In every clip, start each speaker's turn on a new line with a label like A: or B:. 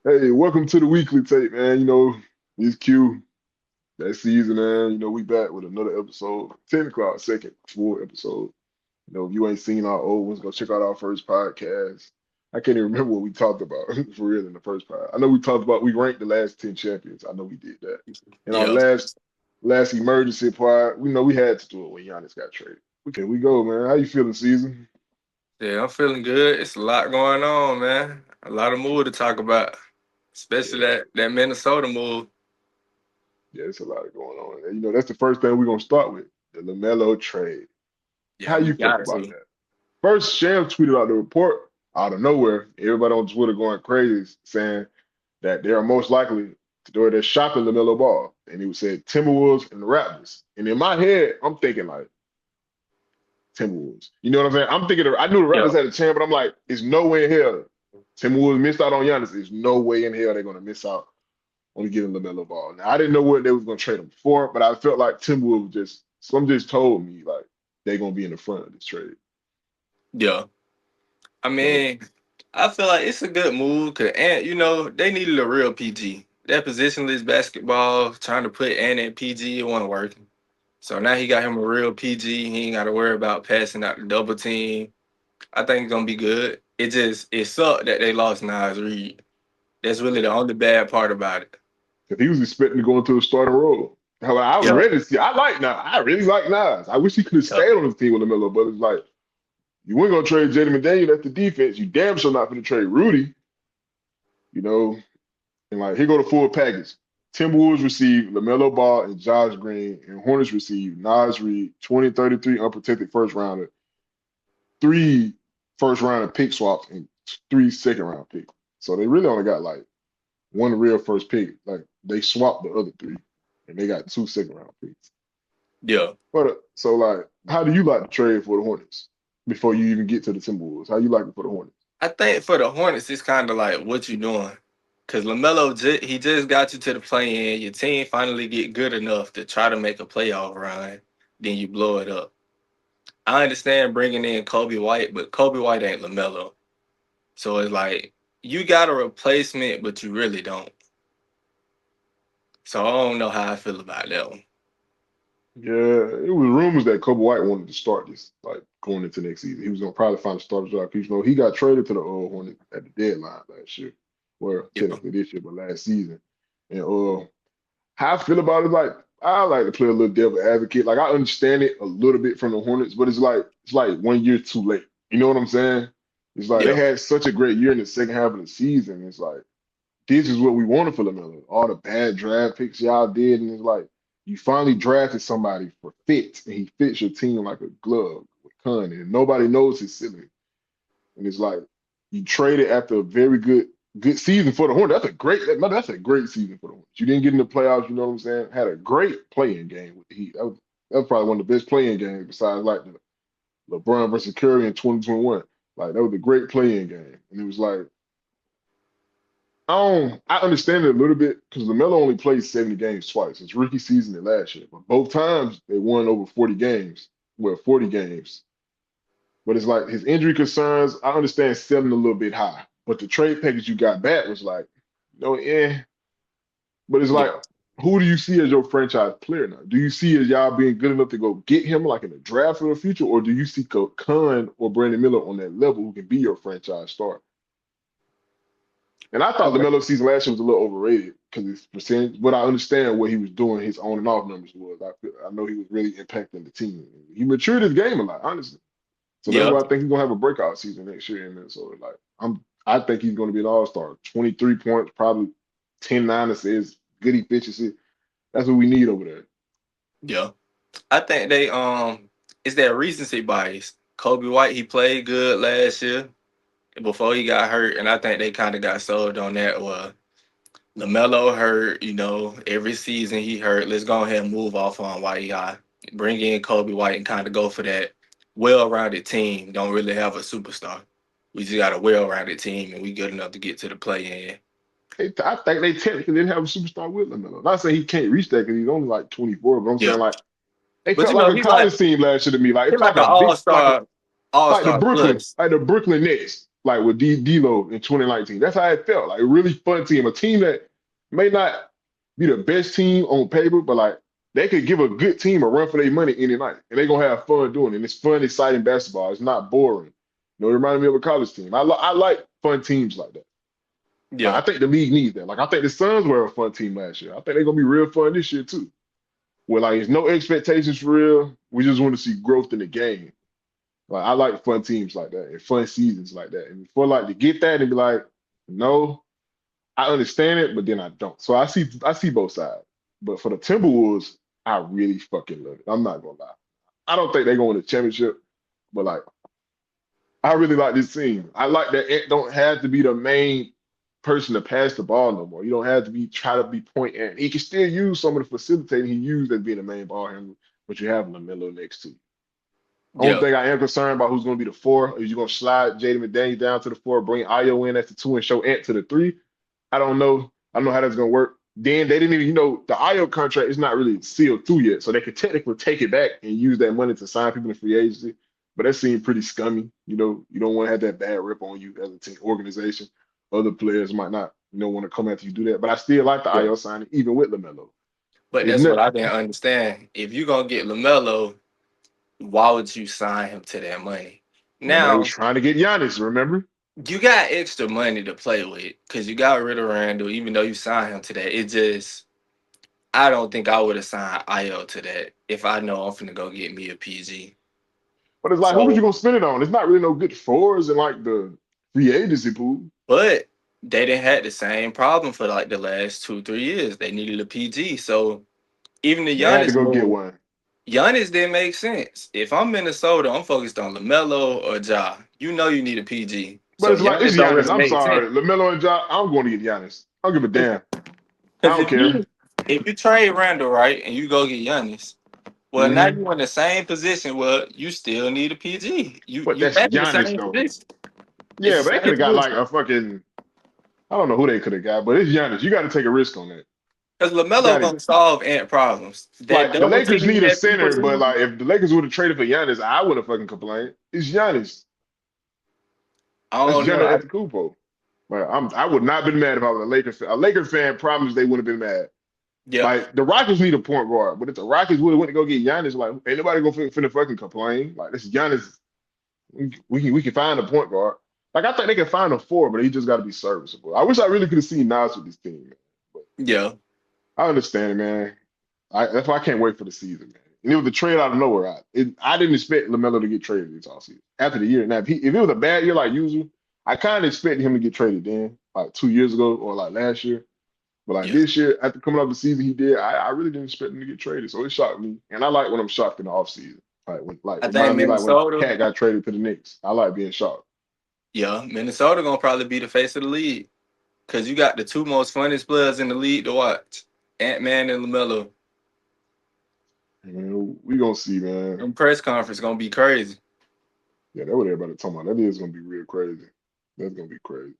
A: Hey, welcome to the weekly tape, man. It's Q. That season, man. We back with another episode. Technically, our second full episode. If you ain't seen our old ones, go check out our first podcast. I can't even remember what we talked about for real in the first part. I know we ranked the last 10 champions. I know we did that. In our
B: Yeah,
A: last emergency part, we know we had to do it when Giannis got traded. Okay, we go, man. How you feeling, season?
B: yeah, I'm feeling good. It's a lot going on, man. A lot of move to talk about, especially
A: Yeah,
B: that Minnesota move.
A: yeah, it's a lot going on. And, that's the first thing we're gonna start with, the LaMelo trade.
B: Yeah,
A: How
B: we
A: you feel
B: got
A: about
B: to.
A: that? First, Sham tweeted out the report out of nowhere. Everybody on Twitter going crazy, saying that they are most likely to do it. They're shopping LaMelo Ball, and he said Timberwolves and the Raptors. And in my head, I'm thinking like Timberwolves. You know what I'm saying? I'm thinking I knew the
B: Yeah,
A: Raptors had a chance, but I'm like, there's no way in hell Timberwolves missed out on Giannis. There's no way in hell they're gonna miss out on getting LaMelo Ball. Now I didn't know what they was gonna trade him for, but I felt like Timberwolves some just told me like they're gonna be in the front of this trade.
B: yeah. I
A: So
B: mean, I feel like it's a good move because, and they needed a real PG. That positionless basketball, trying to put Ant in PG, it wasn't working. So now he got him a real PG. He ain't got to worry about passing out the double team. I think it's gonna be good. It sucked that they lost Nas Reed. That's really the only bad part about it.
A: if he was expecting to go into a starting role. How I was
B: Yeah.
A: ready to see. I like Nas. I really like Nas. I wish he could have
B: Yeah.
A: stayed on his team with LaMelo, but it's like you weren't gonna trade Jaden McDaniel. That's the defense. You damn sure not gonna trade Rudy. You know, and like here go the full package. Timberwolves receive LaMelo Ball and Josh Green, and Hornets receive Nas Reed, 2033 unprotected first rounder, three first round pick swaps, and three second round picks. So they really only got like one real first pick. Like they swapped the other three, and they got two second round picks.
B: Yeah.
A: But so like, how do you like to trade for the Hornets before you even get to the Timberwolves? How you like it for the Hornets?
B: I think for the Hornets, it's kind of like what you doing. Because LaMelo, he just got you to the play-in. Your team finally get good enough to try to make a playoff run. Then you blow it up. I understand bringing in Kobe White, but Kobe White ain't LaMelo. So it's like, you got a replacement, but you really don't. So I don't know how I feel about that one.
A: Yeah, it was rumors that Kobe White wanted to start this, like going into next season. He was gonna probably find a starter job. 'Cause, he got traded to the Hornets at the deadline last year. Well,
B: Yeah.
A: technically this year, but last season. And how I feel about it, like I like to play a little devil advocate. Like I understand it a little bit from the Hornets, but it's like 1 year too late. You know what I'm saying? It's like they
B: Yeah.
A: had such a great year in the second half of the season. It's like this is what we wanted for LaMelo. All the bad draft picks y'all did, and it's like you finally drafted somebody for fit, and he fits your team like a glove with Cunning, and nobody knows his ceiling. And it's like you traded after a very good season for the Hornets. That's a great season for the Hornets. You didn't get in the playoffs, you know what I'm saying? Had a great playing game with the Heat. That was probably one of the best playing games besides like the LeBron versus Curry in 2021. Like that was a great playing game. And it was like I understand it a little bit because LaMelo only played 70 games twice. It's rookie season and last year. But both times they won over 40 games. Well, 40 games. But it's like his injury concerns, I understand selling a little bit high. But the trade package you got back was like, yeah. But it's
B: Yeah.
A: like, who do you see as your franchise player now? Do you see as y'all being good enough to go get him like in the draft for the future? Or do you see Khan or Brandon Miller on that level who can be your franchise star? And I
B: I
A: thought
B: mean,
A: LaMelo season last year was a little overrated because his percentage, but I understand what he was doing, his on and off numbers was. I know he was really impacting the team. He matured his game a lot, honestly. So that's
B: yeah.
A: why I think he's gonna have a breakout season next year in Minnesota. Like I think he's gonna be an all-star. 23 points, probably 10-9 assists, good efficiency. That's what we need over there.
B: Yeah. I think it's that recency bias. Kobe White, he played good last year before he got hurt, and I think they kind of got sold on that. Well, LaMelo hurt, every season he hurt. Let's go ahead and move off on White High. Bring in Kobe White and kind of go for that well-rounded team. Don't really have a superstar. We just got a well-rounded team, and we good enough to get to the play-in.
A: I think they technically didn't have a superstar with LaMelo. Not saying he can't reach that because he's only like 24, but I'm
B: Yeah,
A: saying like they
B: but
A: felt like a
B: he's like
A: college team last year to me. Like it
B: he's
A: felt
B: like
A: like
B: an
A: a big,
B: all-star,
A: like the
B: all-star
A: Brooklyn,
B: plus.
A: like the Brooklyn Nets. like with D'Lo in 2019. That's how it felt. Like a really fun team, a team that may not be the best team on paper, but like they could give a good team a run for their money any night, and they're gonna have fun doing it. And it's fun, exciting basketball. It's not boring. You know, it reminded me of a college team. I like fun teams like that. Like
B: Yeah,
A: I think the league needs that. Like I think the Suns were a fun team last year. I think they're gonna be real fun this year too. Where like there's no expectations for real. We just want to see growth in the game. Like I like fun teams like that and fun seasons like that. And for like to get that and be like, no, I understand it, but then I don't. So I see both sides. But for the Timberwolves, I really fucking love it. I'm not gonna lie. I don't think they're going to the championship, but like I really like this team. I like that it don't have to be the main person to pass the ball no more. You don't have to be try to be point and he can still use some of the facilitating he used as being the main ball handler, but you have LaMelo next to you. Only
B: yeah.
A: thing I am concerned about who's going to be the four is you going to slide Jaden McDaniels down to the four, bring Ayo in as the two, and show Ant to the three. I don't know. I don't know how that's going to work. Then they didn't even, the Ayo contract is not really sealed through yet, so they could technically take it back and use that money to sign people in free agency. But that seemed pretty scummy. You don't want to have that bad rip on you as a team organization. Other players might not, want to come after you do that. But I still like the
B: Yeah.
A: Ayo signing, even with LaMelo.
B: But
A: It's
B: that's what
A: not,
B: I didn't understand. If you're gonna get LaMelo, why would you sign him to that money?
A: man, they was
B: Now
A: trying to get Giannis, remember?
B: you got extra money to play with because you got rid of Randall, even though you signed him to that. It just I don't think I would have signed Io to that if I know I'm finna go get me a PG.
A: But it's like, who was you
B: So,
A: gonna spend it on? It's not really no good fours in like the free agency pool.
B: but they didn't had the same problem for like the last 2 3 years. They needed a PG. So even the
A: They had to
B: Giannis
A: go get
B: move,
A: one.
B: Giannis didn't make sense. If I'm Minnesota, I'm focused on LaMelo or Ja. You know you need a PG.
A: But
B: So
A: it's like it's
B: Giannis don't
A: Giannis.
B: really
A: I'm
B: make sense.
A: sorry, Lamelo and Ja. I'm going to get Giannis. I don't give a damn. I
B: Because
A: don't care.
B: if you trade Randall right and you go get Giannis, well now
A: Hmm.
B: you're in the same position where you still need a PG. You
A: But
B: you
A: that's
B: back in the
A: Giannis
B: same
A: though.
B: position. It's
A: Yeah,
B: the
A: but they could
B: same
A: have got like
B: position.
A: a fucking. I don't know who they could have got, but it's Giannis. You got to take a risk on that.
B: Because
A: You
B: LaMelo
A: got to
B: gonna solve ant problems. That
A: like the
B: double
A: Lakers
B: team
A: need a
B: that people
A: center, but
B: do,
A: like if the Lakers would have traded for Giannis, I would have fucking complained. It's Giannis.
B: I
A: That's
B: don't know.
A: Giannis Antetokounmpo. But I would not been mad if I was a Lakers fan. A Lakers fan promised they wouldn't have been mad.
B: Yeah,
A: Like the Rockets need a point guard, but if the Rockets would have went to go get Giannis, like ain't nobody gonna finna fucking complain. Like this Giannis, we can find a point guard. Like I think they can find a four, but he just got to be serviceable. I wish I really could have seen Nas with this team, man. But
B: yeah.
A: I understand, man. That's why I can't wait for the season, man. And it was a trade out of nowhere. I didn't expect Lamelo to get traded this offseason after the year. Now, if it was a bad year like usual, I kind of expected him to get traded then, like 2 years ago or like last year. But like
B: Yeah.
A: this year, after coming off the season he did, I really didn't expect him to get traded. So it shocked me. And I like when I'm shocked in the offseason. Like
B: I think
A: remind me like when
B: Minnesota,
A: Cat got traded to the Knicks. I like being shocked.
B: yeah, Minnesota gonna probably be the face of the league. Cause you got the two most funniest players in the league to watch. Ant Man and LaMelo.
A: Man, we gonna see, man.
B: And press conference gonna be crazy.
A: Yeah, that's what everybody talking about. That is gonna be real crazy. That's gonna be crazy.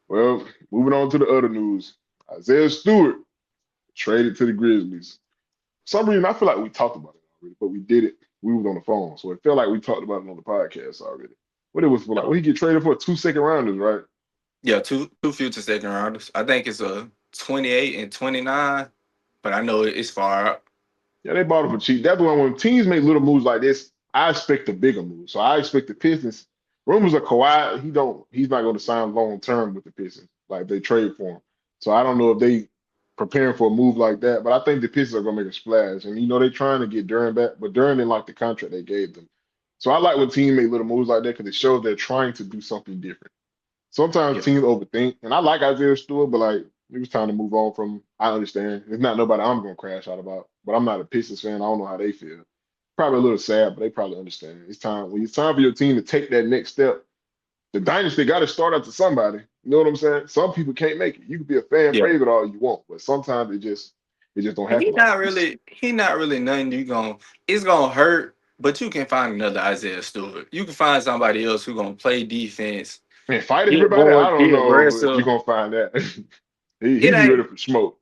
A: Well, moving on to the other news. Isaiah Stewart traded to the Grizzlies. For some reason, I feel like we talked about it already, but we did it. We was on the phone, so it felt like we talked about it on the podcast already. What it was for like? What he get traded for? 2 second rounders, right?
B: Yeah, two future second rounders. I think it's a 28 and 29, but I know it's far out.
A: Yeah, they bought him for cheap. That's why when teams make little moves like this, I expect a bigger move. So I expect the Pistons. Rumors are Kawhi. He's not going to sign long term with the Pistons. Like they trade for him. So I don't know if they preparing for a move like that. But I think the Pistons are going to make a splash. And they're trying to get Duran back, but Duran didn't like the contract they gave them. So I like when teams make little moves like that because it shows they're trying to do something different. Sometimes
B: Yeah.
A: teams overthink, and I like Isaiah Stewart, but like it was time to move on from him. I understand. It's not nobody I'm gonna crash out about, but I'm not a Pistons fan. I don't know how they feel. Probably a little sad, but they probably understand. It's time when it's time for your team to take that next step. The dynasty got to start out to somebody. You know what I'm saying? Some people can't make it. You can be a fan
B: Yeah.
A: favorite all you want, but sometimes it just don't
B: And
A: happen like this.
B: he not really nothing you going it's gonna hurt, but you can find another Isaiah Stewart. You can find somebody else who gonna play defense,
A: Man, fight
B: get
A: everybody. I
B: boards,
A: don't
B: be
A: know if you're
B: aggressive.
A: gonna find that. he
B: It
A: be ready
B: ain't
A: for smoke,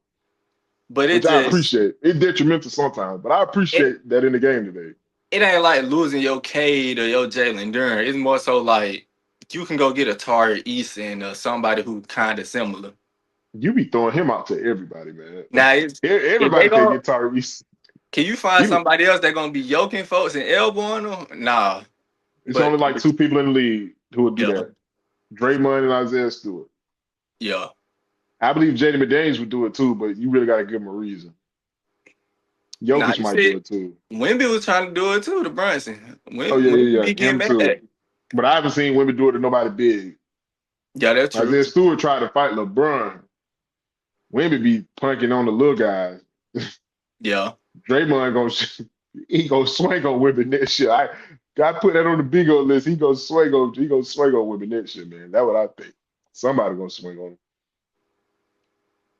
B: but
A: which I appreciate. It's detrimental sometimes, but I
B: it,
A: appreciate that in the game today.
B: it ain't like losing your Cade or your Jalen Duran. It's more so like you can go get a Tari Eason or somebody who kind of similar.
A: You be throwing him out to everybody, man.
B: Now, if they
A: Everybody can
B: go,
A: get Tyrese.
B: can you find
A: Even
B: somebody else that gonna be yoking folks and elbowing them? Nah,
A: it's only like
B: but
A: two people in the league who would do
B: yeah,
A: that. Draymond and Isaiah Stewart.
B: yeah.
A: I believe Jaden McDaniels would do it too, but you really got to give him a reason.
B: Nah,
A: Jokic
B: you
A: might do
B: see,
A: it too.
B: Wimby was trying to do it too to Brunson.
A: Oh yeah,
B: Wimby
A: yeah,
B: be
A: yeah,
B: getting
A: him too.
B: mad.
A: But I haven't seen women do it to nobody big.
B: Yeah, that's true.
A: Isaiah Stewart tried to fight LeBron. Women be punking on the little guys.
B: Yeah.
A: Draymond he gonna swing on women next year. I put that on the big old list. He gonna swing on women next year, man. That's what I think. Somebody gonna swing on him.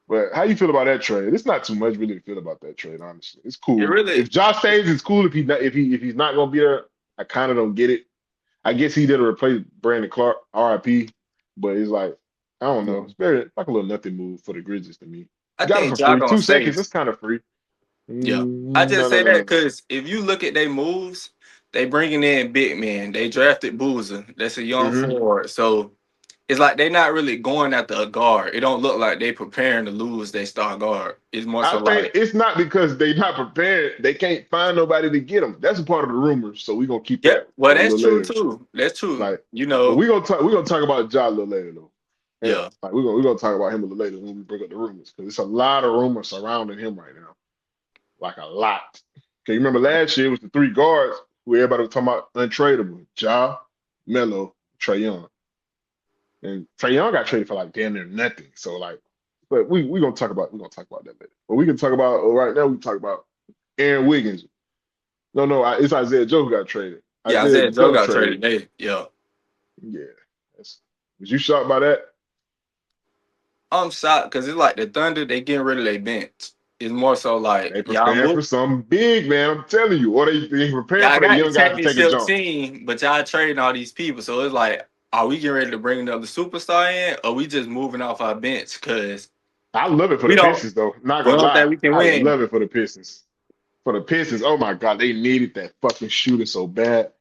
A: But how you feel about that trade? It's not too much really to feel about that trade, honestly. It's
B: It
A: cool.
B: really,
A: If Josh stays, it's cool. If he's not gonna be there, I kind of don't get it. I guess he did replace Brandon Clark, RIP, but it's like I don't know.
B: yeah.
A: It's very like a little nothing move for the Grizzlies to me.
B: I
A: Got it
B: think
A: for
B: Ja
A: free.
B: gonna
A: 2 seconds.
B: stay.
A: That's kind of free.
B: Yeah. I just
A: No, no,
B: say
A: no,
B: that
A: no, no.
B: because if you look at their moves, they bringing in big men. They drafted Boozer. That's a young
A: hmm
B: forward. So it's like they not really going after a guard. It don't look like they preparing to lose their star guard. It's more
A: I
B: so
A: think
B: like,
A: it's not because they not prepared. They can't find nobody to get them. That's a part of the rumors. So we're gonna keep
B: yeah,
A: that
B: well,
A: for a
B: that's
A: little
B: true
A: later.
B: too. That's true.
A: Like,
B: You
A: but
B: know,
A: we're gonna talk about Ja a little later though. Yeah,
B: yeah.
A: like we're gonna talk about him a little later when we bring up the rumors because it's a lot of rumors surrounding him right now, like a lot. Okay, you remember last year it was the three guards who everybody was talking about untradeable: Ja, Melo, Trae Young, and Trae Young got traded for like damn near nothing. So like, but we're gonna talk about that later. But we can talk about right now. We can talk about Aaron Wiggins. No, no, it's Isaiah Joe who got traded.
B: Yeah, I
A: Isaiah
B: said Joe
A: Joe
B: got traded
A: trade.
B: today. Yeah.
A: Yeah, was you shocked by that?
B: I'm shocked because it's like the Thunder, they getting rid of their bench. It's more so like
A: They preparing for something big, man. I'm telling you. Or they preparing
B: y'all
A: for the
B: got the
A: young guys to take a
B: championship
A: jump.
B: team, but y'all trading all these people. So it's like, are we getting ready to bring another superstar in, or we just moving off our bench? Because
A: I love it for
B: we
A: the
B: don't
A: Pistons, though. Not
B: we
A: gonna
B: don't think
A: lie.
B: we can
A: I
B: win.
A: love it for the Pistons. For the Pistons, oh my God, they needed that fucking shooter so bad.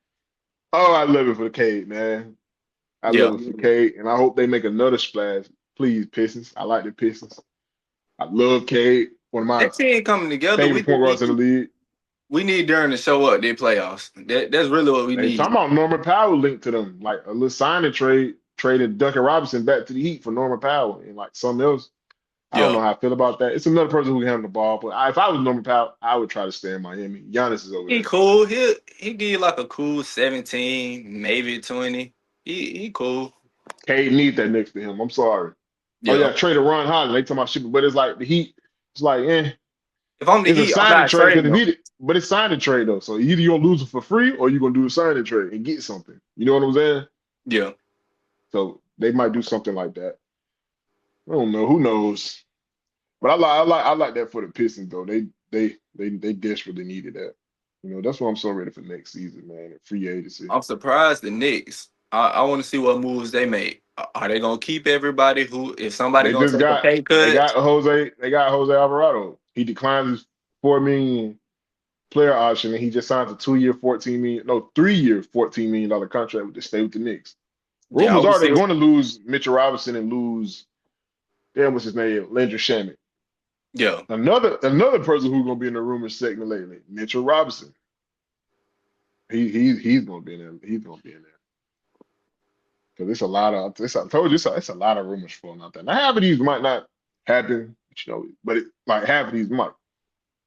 A: Oh, I love it for the Cade, man. I
B: Yeah.
A: love it for Cade, and I hope they make another splash. Please, Pistons. I like the Pistons. I love Cade, one of my
B: That team coming together,
A: favorite point guards in the league.
B: we need Durant to show up their playoffs. That's really what we
A: They
B: need.
A: talking about Norman Powell linked to them, like a little signing trade, trading Duncan Robinson back to the Heat for Norman Powell and like something else. I don't
B: Yeah.
A: know how I feel about that. It's another person who can handle the ball, but if I was Norman Powell, I would try to stay in Miami. Giannis is over
B: He
A: there.
B: cool. He give you like a cool 17, maybe 20. He cool.
A: Cade need that next to him. I'm sorry. Oh
B: Yeah.
A: yeah, traded Ron Holland. They talking about shit, but it's like the Heat. It's like,
B: If I'm the
A: it's a
B: Heat, I'm
A: signing
B: not
A: trade
B: trading
A: because
B: him.
A: but it's signing trade though. So either you're gonna lose it for free or you're gonna do a signing trade and get something. You know what I'm saying?
B: Yeah.
A: So they might do something like that. I don't know. Who knows? But I like that for the Pistons though. They desperately needed that. You know, that's why I'm so ready for next season, man. Free agency.
B: I'm surprised the Knicks. I want to see what moves they make. Are they gonna keep everybody who if somebody
A: They
B: gonna
A: just
B: take a
A: got
B: pay cut?
A: They got Jose Alvarado. He declined his 4 million player option and he just signed a 2 year, 14 million, no, 3 year, $14 million contract to stay with the Knicks.
B: Yeah, I
A: Rumors
B: want to
A: are
B: see.
A: they're going to lose Mitchell Robinson and lose damn what's his name, Landry Shamet.
B: Yeah,
A: Another person who's gonna be in the rumors segment lately, Mitchell Robinson. He's gonna be in there. He's gonna be in there. Because it's a lot of I told you it's a lot of rumors flowing out there. Now half of these might not happen, you know, but like half of these might.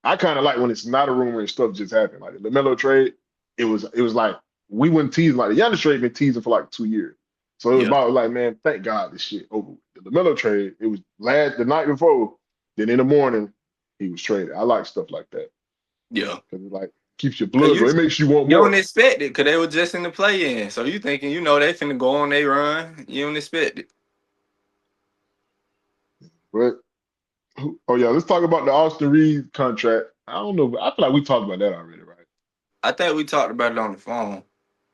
A: I kind of like when it's not a rumor and stuff just happened. Like the LaMelo trade, it was like we wouldn't tease like the Giannis trade been teasing for like 2 years. So it was
B: yeah,
A: about like, man, thank God this shit over with. The LaMelo trade, it was the night before, then in the morning, he was traded. I like stuff like that.
B: yeah.
A: Because it like keeps your
B: Cause
A: blood going. It makes you want
B: you don't
A: more.
B: expect it, cause they were just in the play in. So you thinking they finna go on they run. You don't expect it.
A: But oh yeah, let's talk about the Austin Reed contract. I don't know, but I feel like we talked about that already, right?
B: I think we talked about it on the phone.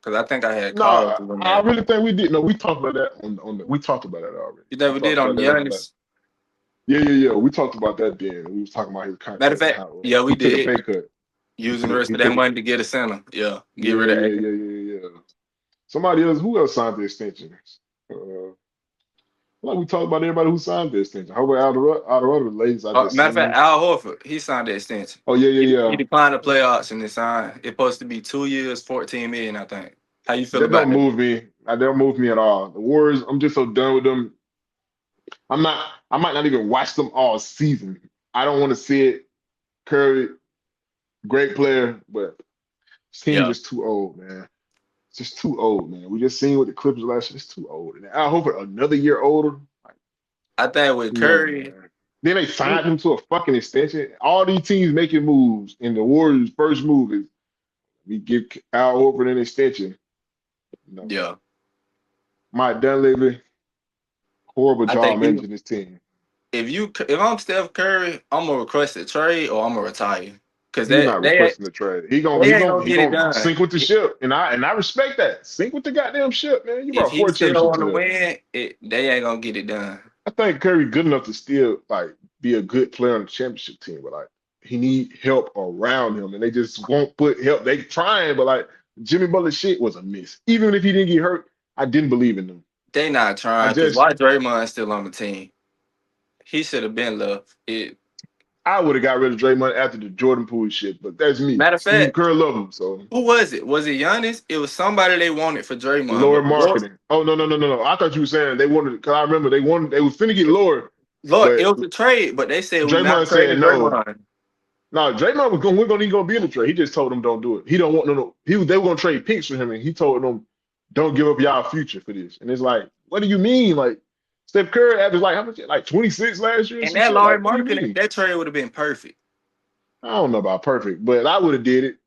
B: Cause I think I had
A: No,
B: called you on
A: I
B: that.
A: really think we did. No, we talked about that on the we talked about that already.
B: You think
A: We
B: we did
A: talked
B: on
A: about that on the last.
B: Giannis?
A: Yeah, yeah, yeah. We talked about that then. We was talking about his
B: Matter of
A: contract and
B: fact,
A: how
B: yeah, we
A: he took a
B: did.
A: pay cut.
B: Using the rest
A: He
B: of that
A: took a
B: money to get a center. Yeah, get
A: yeah,
B: rid of
A: yeah,
B: A.
A: yeah, yeah, yeah. Somebody else, who else signed the extensions? Like we talked about everybody who signed the extension. How about Alderweireld, the latest I just
B: Matter of fact,
A: seen?
B: Al Horford, he signed the extension.
A: Oh yeah,
B: He,
A: yeah,
B: he
A: yeah.
B: declined the play option and signed. It's supposed to be 2 years, 14 million, I think. How you feel
A: That
B: about
A: don't
B: that?
A: move me. That don't move me at all. The Warriors, I'm just so done with them. I'm not. I might not even watch them all season. I don't want to see it. Curry, great player, but this team
B: Yeah.
A: just too old, man. It's just too old, man. We just seen with the Clippers last year. It's too old. And I hope another year older. Like,
B: I think with
A: no,
B: Curry,
A: man. Then they signed him to a fucking extension. All these teams making moves, and the Warriors' first move is we give Al Horford an extension. No,
B: yeah,
A: Mike Dunleavy, horrible
B: I
A: job
B: think
A: managing this team.
B: if I'm Steph Curry, I'm gonna request a trade or I'm gonna retire because
A: He's not requesting the trade. He gonna
B: they
A: he
B: ain't
A: gonna
B: gonna
A: he
B: get it
A: gonna
B: done.
A: sink with the ship, and I respect that. Sink with the goddamn ship, man. You
B: If
A: brought
B: he
A: four
B: still
A: championships
B: want
A: to
B: to
A: the.
B: win, they ain't gonna get it done.
A: I think Curry good enough to still like be a good player on the championship team, but like he need help around him, and they just won't put help. They trying, but like Jimmy Butler shit was a miss. Even if he didn't get hurt, I didn't believe in them.
B: They not
A: I
B: trying because
A: just
B: why Draymond still on the team? He should have been left.
A: I would have got rid of Draymond after the Jordan Poole shit, but that's me.
B: Matter of
A: Steve
B: fact,
A: Kerr love him, so
B: who was it? Was it Giannis? It was somebody they wanted for Draymond,
A: lower
B: but
A: marketing. Oh no. I thought you were saying they wanted because I remember they was finna get lower,
B: Lord, it
A: but
B: was a trade, but they said we not
A: Draymond
B: trading
A: said no.
B: Draymond.
A: No, Draymond was going. We're going to go be in the trade. He just told them don't do it. He don't want no. He was. They were going to trade picks for him, and he told them don't give up y'all future for this. And it's like, what do you mean? Like Steph Curry averaged like how much? Like 26 last year or
B: And
A: some
B: that
A: shit.
B: Laurie
A: Like what do you
B: marketing,
A: mean?
B: that trade would have been perfect.
A: I don't know about perfect, but I would have did it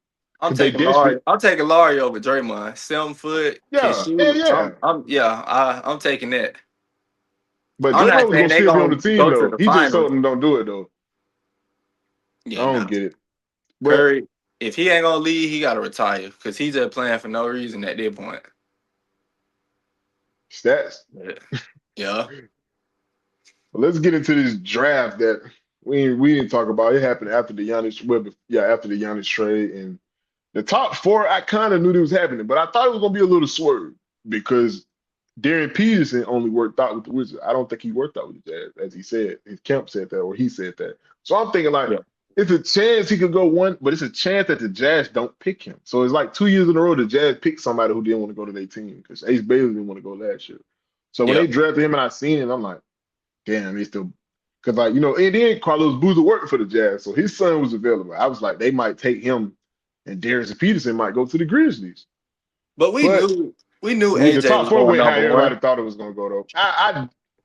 B: I'm
A: because they
B: taking Laurie.
A: desperate.
B: I'm taking Laurie over Draymond. 7 foot, can
A: Yeah, hell
B: shoot.
A: yeah.
B: I'm taking that.
A: But
B: I'm not
A: Draymond was
B: saying
A: gonna
B: they
A: still be on the
B: gonna
A: team
B: go to
A: though.
B: the
A: He just
B: finals.
A: told them don't do it though. I
B: Yeah,
A: don't
B: no.
A: get it. But
B: Curry, if he ain't gonna leave, he gotta retire because he's just playing for no reason at this point.
A: stats.
B: Yeah. Yeah.
A: But let's get into this draft that we didn't talk about. It happened after the Giannis, well, yeah, after the Giannis trade and the top four. I kind of knew this was happening, but I thought it was gonna be a little swerve because Darren Peterson only worked out with the Wizards. I don't think he worked out with the Jazz, as he said. His camp said that, or he said that. So I'm thinking like
B: Yeah.
A: it's a chance he could go one, but it's a chance that the Jazz don't pick him. So it's like 2 years in a row the Jazz picked somebody who didn't want to go to their team because Ace Bailey didn't want to go last year. So when
B: Yeah.
A: they drafted him and I seen it, I'm like, damn, they still because like and then Carlos Boozer worked for the Jazz, so his son was available. I was like, they might take him, and Darius Peterson might go to the Grizzlies.
B: But we
A: But
B: knew we knew
A: the
B: AJ
A: top
B: was
A: four
B: going
A: went how
B: number
A: everybody
B: one.
A: thought it was gonna go though.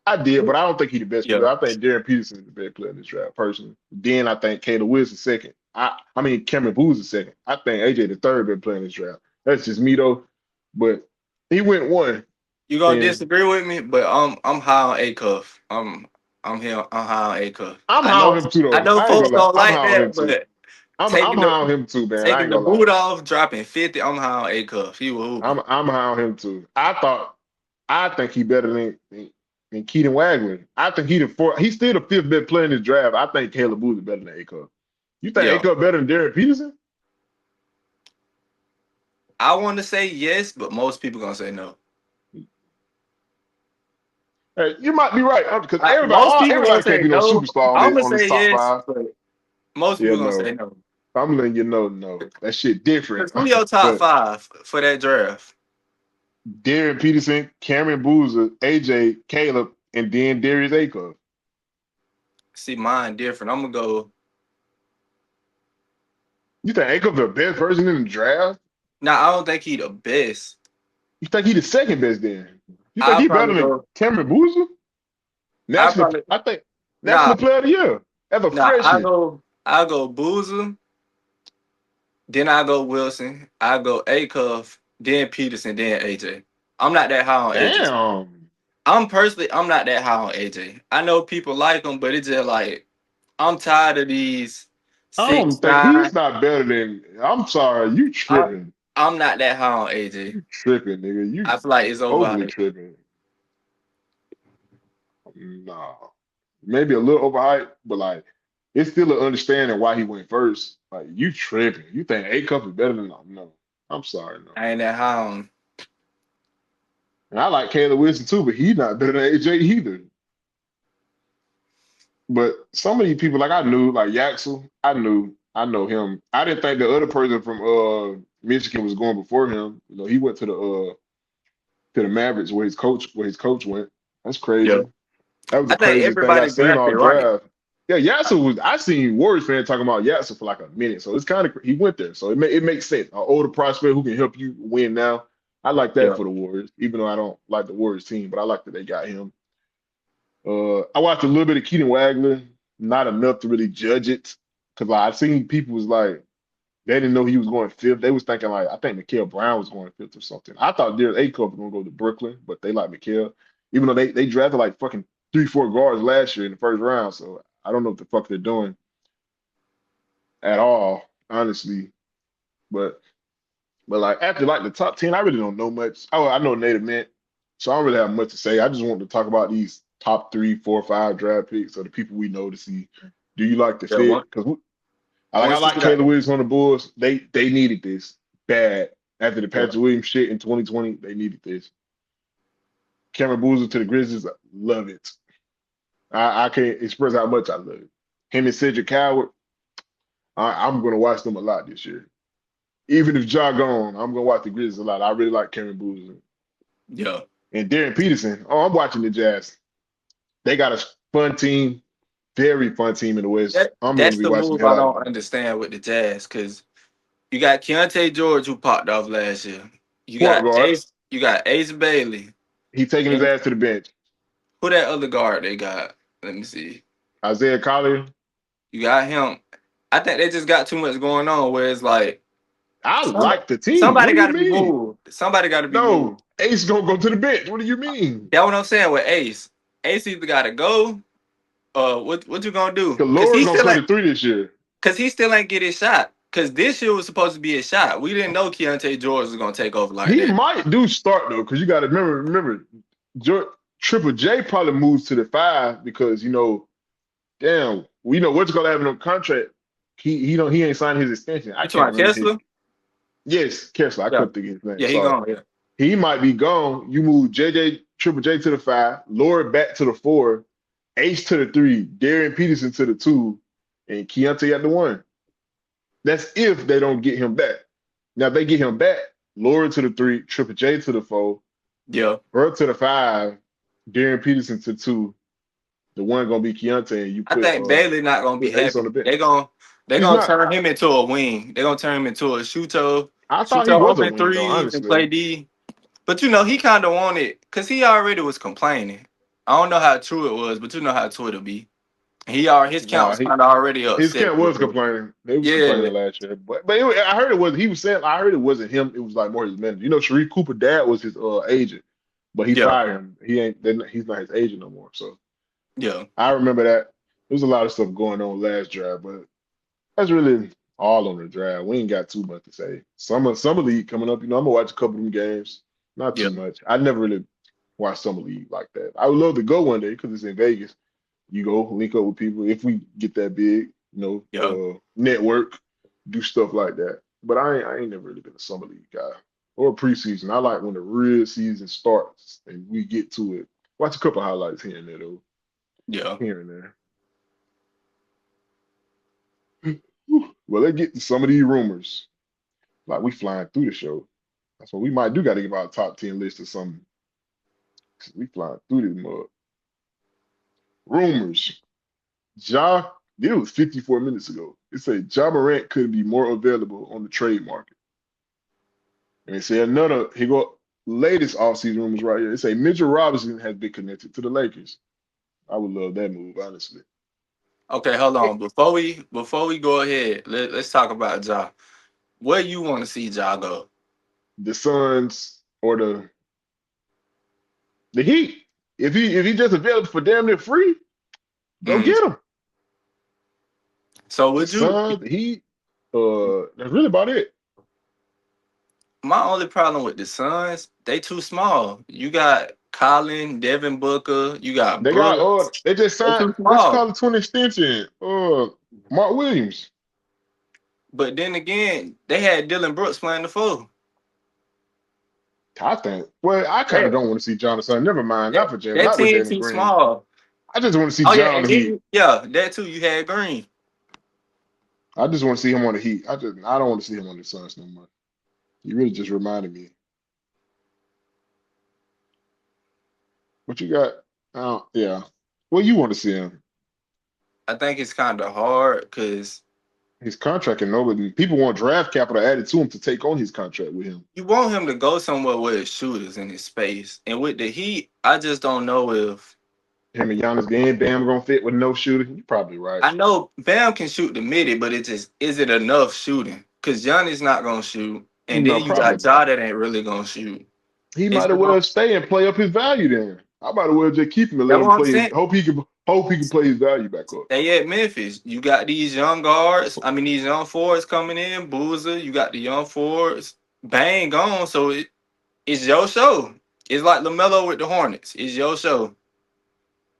A: I did, but I don't think he's the best player.
B: Yeah.
A: I think Darren Peterson is the best player in this draft, personally. Then I think Caleb Wilson second. I mean Cameron Boozer second. I think AJ the third best player in this draft. That's just me though. But he went one,
B: You gonna
A: and
B: disagree with me, but I'm high on A cuff. I'm here. I'm high on A cuff.
A: I'm
B: I
A: high on
B: know
A: him too
B: I
A: though.
B: know
A: I ain't
B: folks
A: gonna lie.
B: don't
A: I'm
B: like
A: high on him
B: that,
A: too.
B: but
A: I'm
B: taking
A: high
B: the
A: on him too, man. I
B: taking
A: ain't
B: the
A: gonna lie.
B: boot off, dropping 50. I'm high on A cuff. He was hooping.
A: I'm high on him too. I think he better than Keaton Wagler. I think he's still the fifth best player in this draft. I think Caleb Booth is better than Acuff. You think
B: Yeah,
A: Acuff better than Derek Peterson?
B: I want to say yes, but most people gonna say no.
A: Hey, you might be right because
B: Most people gonna
A: everybody can't
B: say
A: be no
B: no.
A: superstar
B: I'm gonna
A: on this
B: say
A: top
B: yes,
A: five.
B: but most
A: Yeah,
B: people gonna say
A: no.
B: no.
A: I'm letting you know, no. That shit different.
B: Cause who your top
A: But
B: five for that draft?
A: Derek Peterson, Cameron Boozer, AJ, Caleb, and then Darius Acuff.
B: See, mine different. I'm gonna go.
A: You think Acuff the best person in the draft?
B: Now I don't think he the best.
A: You think he the second best then? You think
B: I'll
A: he better
B: probably
A: than
B: go.
A: Cameron Boozer?
B: I
A: National,
B: probably
A: I think
B: nah
A: National Player of the Year as a
B: nah. I
A: freshman.
B: go. I go Boozer. Then I go Wilson. I go Acuff. Then Peterson. Then AJ. I'm not that high on AJ.
A: Damn.
B: I'm not that high on AJ. I know people like him, but it's just like I'm tired of these
A: I
B: six
A: don't think
B: nine.
A: he's not better than. I'm sorry, you
B: I,
A: tripping.
B: I'm not that high on AJ.
A: You tripping, nigga. You
B: I feel like it's
A: overly
B: overhyped.
A: tripping. Nah, maybe a little overhyped, but like it's still an understanding why he went first. Like you tripping. You think A Cup is better than no? I'm sorry, no.
B: I ain't that high on.
A: And I like Caleb Wilson too, but he's not better than AJ either. But some of these people, like I knew, like Yaxel, I know him. I didn't think the other person from Michigan was going before him. You know, he went to the Mavericks where his coach went. That's
B: Yeah.
A: crazy. That was
B: I
A: the
B: think
A: craziest thing I
B: everybody
A: seen all
B: drafted right.
A: draft. Yeah, Yaxel was. I seen Warriors fans talking about Yaxel for like a minute, so it's kind of he went there, so it makes sense. An older prospect who can help you win now. I like that
B: Yeah.
A: for the Warriors, even though I don't like the Warriors team, but I like that they got him. I watched a little bit of Keaton Wagler, not enough to really judge it, because like, I seen people was like they didn't know he was going fifth. They was thinking like I think Mikael Brown was going fifth or something. I thought Darius Acuff was going to go to Brooklyn, but they like Mikael, even though they drafted like fucking 3, 4 guards last year in the first round. So I don't know what the fuck they're doing at all, honestly. But like after like the top 10, I really don't know much. Oh, I know Native Mint, so I don't really have much to say. I just want to talk about these top 3, 4, 5 draft picks or the people we know to see. Do you like the
B: Yeah.
A: fit? Because I
B: Once you
A: like
B: get out,
A: Caleb Williams on the Bulls. They needed this bad after the
B: yeah.
A: Patrick Williams shit in 2020. They needed this. Cameron Boozer to the Grizzlies, love it. I can't express how much I love it. Him and Cedric Coward, I'm gonna watch them a lot this year. Even if Ja gone, I'm gonna watch the Grizzlies a lot. I really like Cameron Boozer
B: Yeah.
A: and Darren Peterson. Oh, I'm watching the Jazz. They got a fun team, very fun team in the West. I'm gonna
B: That's
A: be
B: the
A: watching
B: move
A: the hell
B: I
A: out of
B: don't
A: them.
B: understand with the Jazz because you got Keontae George who popped off last year. You
A: Point
B: got
A: guard,
B: Ace. You got Ace Bailey.
A: he taking his
B: And
A: ass to the bench.
B: who that other guard they got? Let me see.
A: Isaiah Collier,
B: You got him. I think they just got too much going on. Where it's like
A: I
B: somebody,
A: like the team. What
B: somebody
A: do
B: got
A: you
B: to be
A: mean?
B: moved. Somebody got to be
A: No,
B: moved.
A: Ace gonna go to the bench. What do you mean?
B: That's what I'm saying with Ace. Ace either got to go. What you gonna do?
A: Galore gonna play the three this year.
B: Cause he still ain't get his shot. Cause this year was supposed to be his shot. We didn't know Keontae George was gonna take over like
A: He
B: that.
A: might do start though, because you got to remember, Triple J probably moves to the five because damn, we know what's gonna have no contract. He ain't signed his extension. I
B: You
A: can't
B: talking about
A: remember his.
B: Kessler?
A: Yes, Kessler. I
B: Yeah,
A: couldn't think of his name.
B: yeah, he
A: Sorry.
B: gone. Yeah,
A: He might be gone. You move Triple J to the five, Lord back to the four, Ace to the three, Darian Peterson to the two, and Keontae at the one. That's if they don't get him back. Now if they get him back, Lord to the three, Triple J to the four,
B: yeah.
A: Bro to the five, Darian Peterson to two. The one gonna be Keontae, and you
B: I think Bailey not gonna be
A: put Ace on
B: happy.
A: the bench.
B: They
A: He's
B: gonna
A: not.
B: turn him into a wing. They gonna turn him into a
A: I thought
B: shooter
A: he was a
B: open
A: wing though,
B: threes and
A: honestly.
B: play D. But he kind of wanted because he already was complaining. I don't know how true it was, but you know how true it'll be. His count
A: Nah,
B: was kind of already
A: his
B: upset.
A: camp was complaining. They was
B: Yeah,
A: complaining last year, but I heard it was. He was saying I heard it wasn't him. It was like more his manager. Sharif Cooper dad was his agent, but he
B: yeah,
A: fired him. He's not his agent no more. So
B: yeah,
A: I remember that. There was a lot of stuff going on last draft, but that's really all on the draft. We ain't got too much to say. Summer league coming up. I'm gonna watch a couple of them games. Not
B: yeah,
A: too much. I never really watched summer league like that. I would love to go one day because it's in Vegas. You go link up with people if we get that big,
B: yeah,
A: network, do stuff like that. But I ain't never really been a summer league guy or preseason. I like when the real season starts and we get to it. Watch a couple highlights here and there though,
B: yeah,
A: here and there. Well, let's get to some of these rumors. Like we flying through the show. That's what we might do. Got to give our top 10 list or something. 'Cause we flying through this mug. Rumors. Ja, it was 54 minutes ago. It said Ja Morant could be more available on the trade market. And it said he got latest offseason rumors right here. It say Mitchell Robinson has been connected to the Lakers. I would love that move, honestly.
B: Okay, hold on. Before we go ahead, let's talk about Ja. Where you want to see Ja go?
A: The Suns or the Heat. If he just available for damn near free, go
B: Mm.
A: get him.
B: So
A: The
B: would you?
A: Suns, the Heat, that's really about it.
B: My only problem with the Suns, they too small. You got Colin, Devin Booker, you got
A: They got
B: Brooks.
A: they just
B: They
A: signed
B: too
A: what you
B: small.
A: call the 20 extension. Mark Williams.
B: But then again, they had Dylan Brooks playing the four.
A: I think. Well, I kind of
B: That
A: don't want to see Jonathan. Never mind.
B: that,
A: Not for Jalen.
B: that
A: Not with
B: team
A: Jalen
B: too
A: Green.
B: small.
A: I just want to see
B: Oh yeah,
A: John on
B: and
A: the
B: then
A: Heat.
B: that too. You had Green.
A: I just want to see him on the Heat. I don't want to see him on the Suns no more. You really just reminded me. What you got? Yeah. Well, you want to see him.
B: I think it's kind of hard because
A: His contract and nobody people want draft capital added to him to take on his contract with him.
B: you want him to go somewhere where it's shooters in his space, and with the Heat, I just don't know if
A: Him and Giannis game, Bam gonna fit with no shooter. You're probably right.
B: I know Bam can shoot the midi, but it just is it enough shooting? Because Johnny's not gonna shoot, and
A: No,
B: then you
A: probably
B: got Ja
A: not.
B: that ain't really gonna shoot.
A: He
B: It's
A: might as well stay and play up his value then. I might as well just keep him and let
B: that's
A: him
B: what I'm
A: play his
B: saying.
A: hope he can play his value back up.
B: Stay at Memphis. You got these young guards. I mean, these young forwards coming in. Boozer. You got the young forwards. Bang gone. So it's your show. It's like LaMelo with the Hornets. It's your show.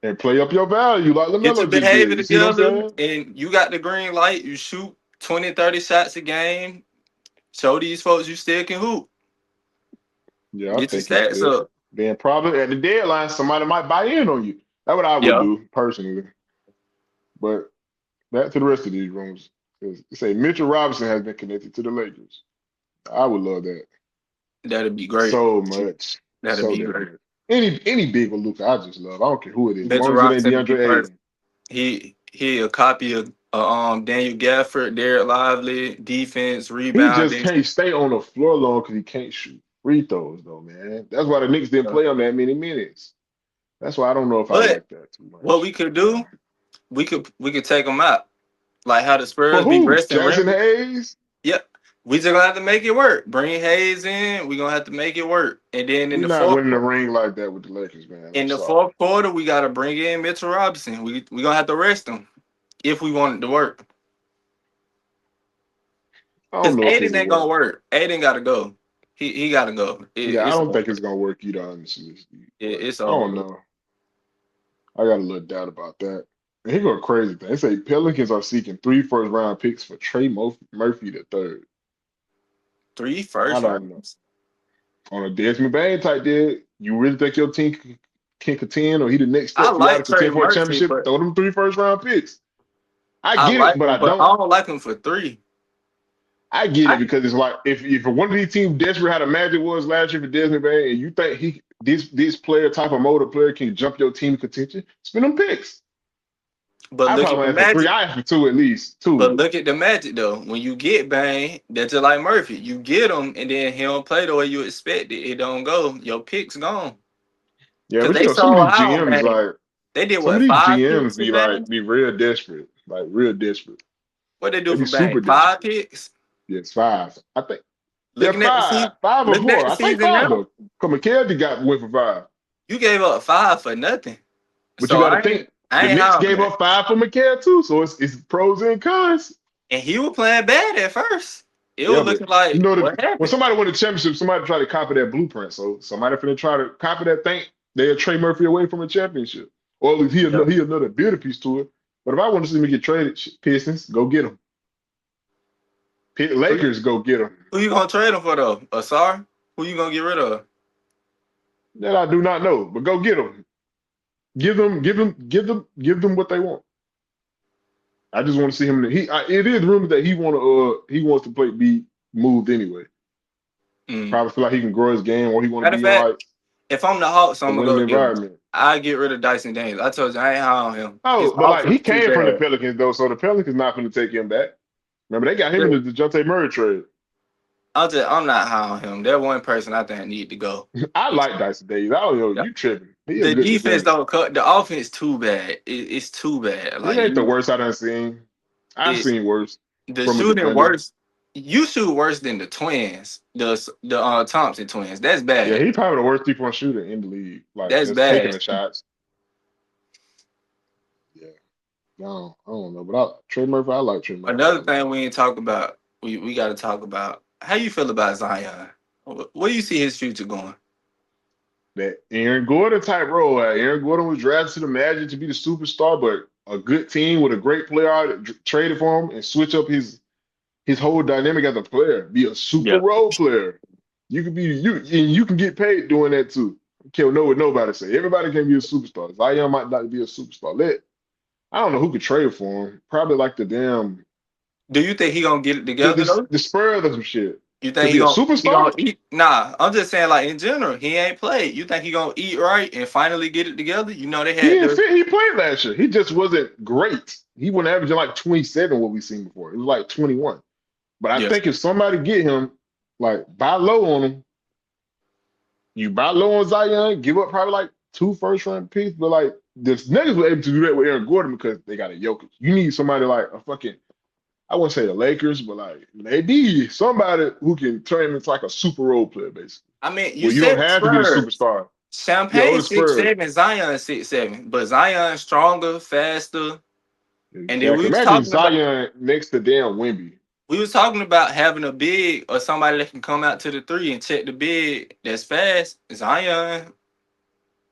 A: And play up your value like
B: Get your
A: LaMelo just did.
B: behavior
A: You see what I'm
B: together,
A: saying?
B: and you got the green light. You shoot 20, 30 shots a game. Show these folks you still can hoop.
A: Yeah, I
B: Get your
A: think he
B: stats
A: could.
B: up.
A: Then probably at the deadline, somebody might buy in on you. That's what I would
B: Yeah,
A: do personally. But back to the rest of these rooms. Say Mitchell Robinson has been connected to the Lakers. I would love that
B: that'd be great.
A: so much,
B: That'd
A: so
B: be
A: damn
B: great.
A: much. Any big with Luca, I just love. I don't care who it is, as
B: Mitchell
A: long as it ain't
B: Robinson to be
A: DeAndre
B: first.
A: Ayton.
B: He a copy of Daniel Gafford, Derek Lively, defense,
A: He just
B: rebounding.
A: can't stay on the floor long because he can't shoot free throws though, man. That's why the Knicks didn't play him that many minutes. That's why I don't know if I
B: But
A: like that too
B: what
A: much.
B: we could do, we could take him out. Like how the
A: For
B: Spurs be
A: who?
B: resting
A: Jackson
B: Remy.
A: Hayes?
B: Yep. We just gonna have to make it work. Bring Hayes in. We gonna have to make it work. And then
A: We're not winning the ring like that with the Lakers, man. I'm
B: in the
A: sorry.
B: fourth quarter, we gotta bring in Mitchell Robinson. We gonna have to rest him if we want it to work.
A: I don't
B: Cause
A: know if
B: Aiden
A: it'll
B: ain't gonna
A: work.
B: work. Aiden gotta go. He gotta go.
A: Yeah, I
B: It's
A: don't
B: over.
A: think it's gonna work either, honestly. But
B: It's
A: I
B: over
A: don't
B: with.
A: know. I got a little doubt about that. And here go a crazy thing. They say Pelicans are seeking 3 first-round picks for Murphy the third.
B: Three
A: I
B: first
A: don't know.
B: rounds.
A: On a Desmond Bain type deal, you really think your team can contend or he the next
B: I
A: step for y'all to
B: like Trey
A: contend for a
B: Murphy,
A: championship?
B: but
A: Throw them 3 first-round picks. I
B: I
A: get it,
B: like
A: but
B: him,
A: I
B: but I
A: don't.
B: don't like him for three.
A: I get it
B: I
A: because it's like if one of these teams desperate how the Magic was last year for Desmond Bain, and you think this player type of motor player can jump your team contention, spin them picks.
B: but
A: I
B: look
A: probably
B: at the
A: went for three.
B: Magic.
A: I asked for two at least.
B: But
A: Two.
B: look at the Magic though. When you get Bang, that's just like Murphy. You get him, and then he don't play the way you expect it. It don't go. Your pick's gone.
A: Yeah,
B: Cause
A: but you
B: they
A: know, some of
B: sold
A: these
B: out on
A: GMs
B: Bang.
A: like
B: They did
A: some of
B: what
A: these
B: 5 picks
A: GMs
B: for
A: be
B: Bang?
A: real desperate. Like real desperate.
B: What they
A: They
B: do
A: be
B: for Bang?
A: super
B: 5
A: desperate.
B: picks.
A: Yes, five. I think yeah,
B: Looking at the
A: five.
B: season,
A: Five or
B: looking at
A: four.
B: the
A: I think
B: season
A: five
B: now,
A: though. Come McKelvey got went for five.
B: you gave up 5 for nothing.
A: But you
B: So
A: gotta
B: I ain't
A: think
B: I
A: the
B: ain't
A: Knicks
B: high on
A: gave
B: that.
A: up five for McKell too. So it's pros and cons.
B: And he was playing bad at first. It
A: Yeah,
B: was
A: but
B: looking like what
A: that when
B: happened.
A: somebody win a championship, somebody try to copy that blueprint. So somebody finna try to copy that thing, they'll trade Murphy away from a championship. Or at least
B: Yep.
A: he another beauty piece to it. But if I want to see me get traded, Pistons, go get him.
B: Who,
A: Lakers, go get him.
B: who you gonna trade him for though? Asar? Who you gonna get rid of?
A: That I do not know, but go get him. Give them what they want. I just want to see him. It is rumored that he wants to play be moved anyway.
B: Mm.
A: Probably feel like he can grow his game, or he want to
B: Matter of
A: be in
B: fact,
A: like
B: if I'm the Hawks,
A: a
B: I'm gonna
A: winning
B: go get him.
A: environment.
B: I get rid of Dyson Daniels. I told you I ain't high on him. His
A: Oh, but like he
B: offense too
A: came from the
B: bad.
A: Pelicans though, so the Pelicans not going to take him back. Remember they got him in
B: But
A: the DeJounte Murray trade.
B: I'm not high on him. That one person I think need to go.
A: I
B: It's-
A: like Dyson Davis. I don't know
B: yeah.
A: you tripping. He a
B: The
A: good
B: defense
A: defender.
B: don't cut. The offense too bad. It's too bad.
A: It
B: Like
A: ain't the worst I done seen. I've
B: it's
A: seen worse
B: the
A: from a
B: shooting
A: defender.
B: worse. You shoot worse than the twins. The Thompson twins. That's
A: Yeah,
B: bad.
A: he probably the worst 3-point shooter in the league. Like
B: That's
A: just taking
B: bad.
A: the shots. Yeah, no, I don't know, but Trey Murphy, I like Trey Murphy a
B: Another
A: lot.
B: thing we ain't talk about. We got to talk about how you feel about Zion. Where do you see his future going?
A: That Aaron Gordon type role. Aaron Gordon was drafted to the Magic to be the superstar, but a good team with a great player traded for him and switch up his whole dynamic as a player. Be a super
B: Yeah.
A: role player. You can be you and you can get paid doing that too. You can't know what nobody say. Everybody can be a superstar. Zion might not be a superstar. I don't know who could trade for him. Probably like
B: Do you think he gonna get it together though?
A: the Spurs or some shit.
B: You
A: To
B: think
A: be a
B: he gonna
A: superstar?
B: eat? Nah, I'm just saying like in general, he ain't played. You think he gonna eat right and finally get it together? You know they
A: He
B: had
A: didn't
B: the
A: fit. He played last year. He just wasn't great. He wasn't averaging like 27 what we seen before. It was like 21. But I
B: yeah.
A: think if somebody get him, like buy low on him, you buy low on Zion, give up probably like 2 first-round picks. But like the niggas were able to do that with Aaron Gordon because they got a Jokic. You need somebody like a fucking, I wouldn't say the Lakers, but like maybe somebody who can turn him into like a super role player, basically.
B: I mean, you
A: Well, you don't
B: said
A: have to be the
B: Spurs.
A: superstar. Yeah, or
B: Champagne
A: the
B: six
A: Spurs.
B: seven, Zion 6'7", but Zion stronger, faster. And then
A: Exactly. Imagine Zion next to damn Wemby.
B: we was talking about having a big or somebody that can come out to the three and check the big that's fast. Zion,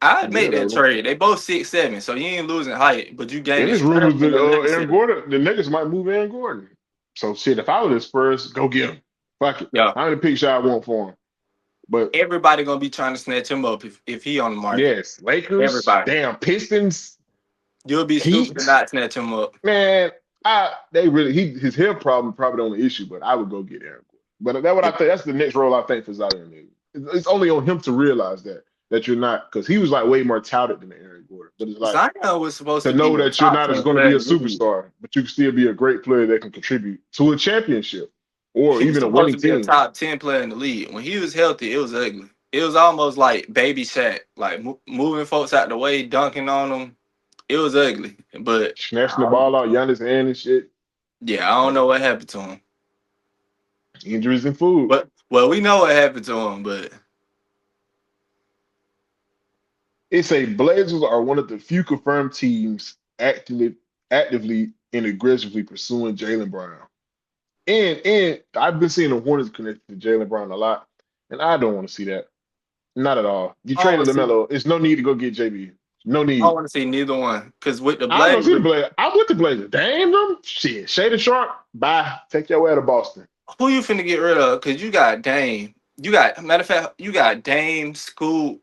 B: I'd
A: Yeah,
B: make that
A: though.
B: trade. They both 6'7", so you ain't losing height, but you
A: And
B: gaining
A: there's
B: strength
A: rumors
B: and
A: that Aaron
B: athleticism.
A: Gordon, the niggas might move Aaron Gordon. So shit, if I was the Spurs, go get him. Fuck it.
B: Yeah,
A: How many picks I want for him? But
B: everybody gonna be trying to snatch him up if he on the market.
A: yes, Lakers,
B: Everybody,
A: damn Pistons,
B: you'll be stupid to
A: Heat,
B: not snatch him up.
A: man. They really his health problem probably the only issue, but I would go get Aaron Gordon. But that's what I
B: Yeah.
A: think. That's the next role I think for Zion. It's only on him to realize that you're not because he was like way more touted than Aaron Gordon. But it's like
B: Zion was supposed
A: to
B: to be
A: know
B: a
A: that you're
B: top
A: not just
B: 10
A: going to
B: player
A: be a
B: in the league.
A: superstar, but you can still be a great player that can contribute to a championship or
B: He was
A: even a
B: supposed
A: winning
B: to be a
A: team.
B: top 10 player in the league. When he was healthy, it was ugly. It was almost like baby Shaq, like moving folks out the way, dunking on them. It was ugly. But
A: Snatching the ball out Giannis' hand and shit.
B: yeah, I don't know what happened to him.
A: Injuries and food.
B: But well, we know what happened to him. But
A: It's a Blazers are one of the few confirmed teams actively and aggressively pursuing Jaylen Brown. And I've been seeing the Hornets connected to Jaylen Brown a lot, and I don't want to see that. Not at all. You
B: I don't
A: traded
B: want to see.
A: LaMelo. It's no need to go get JB. No
B: I don't
A: need.
B: want to see neither one. Because with the
A: I don't know. See the
B: Blazers,
A: Blazers. I'm with the Blazers. Damn them. Shit. Shaden Sharp. Bye. Take your way to Boston.
B: who you finna get rid of? Because you got Dame. You got matter of fact, you got Dame, Scoot,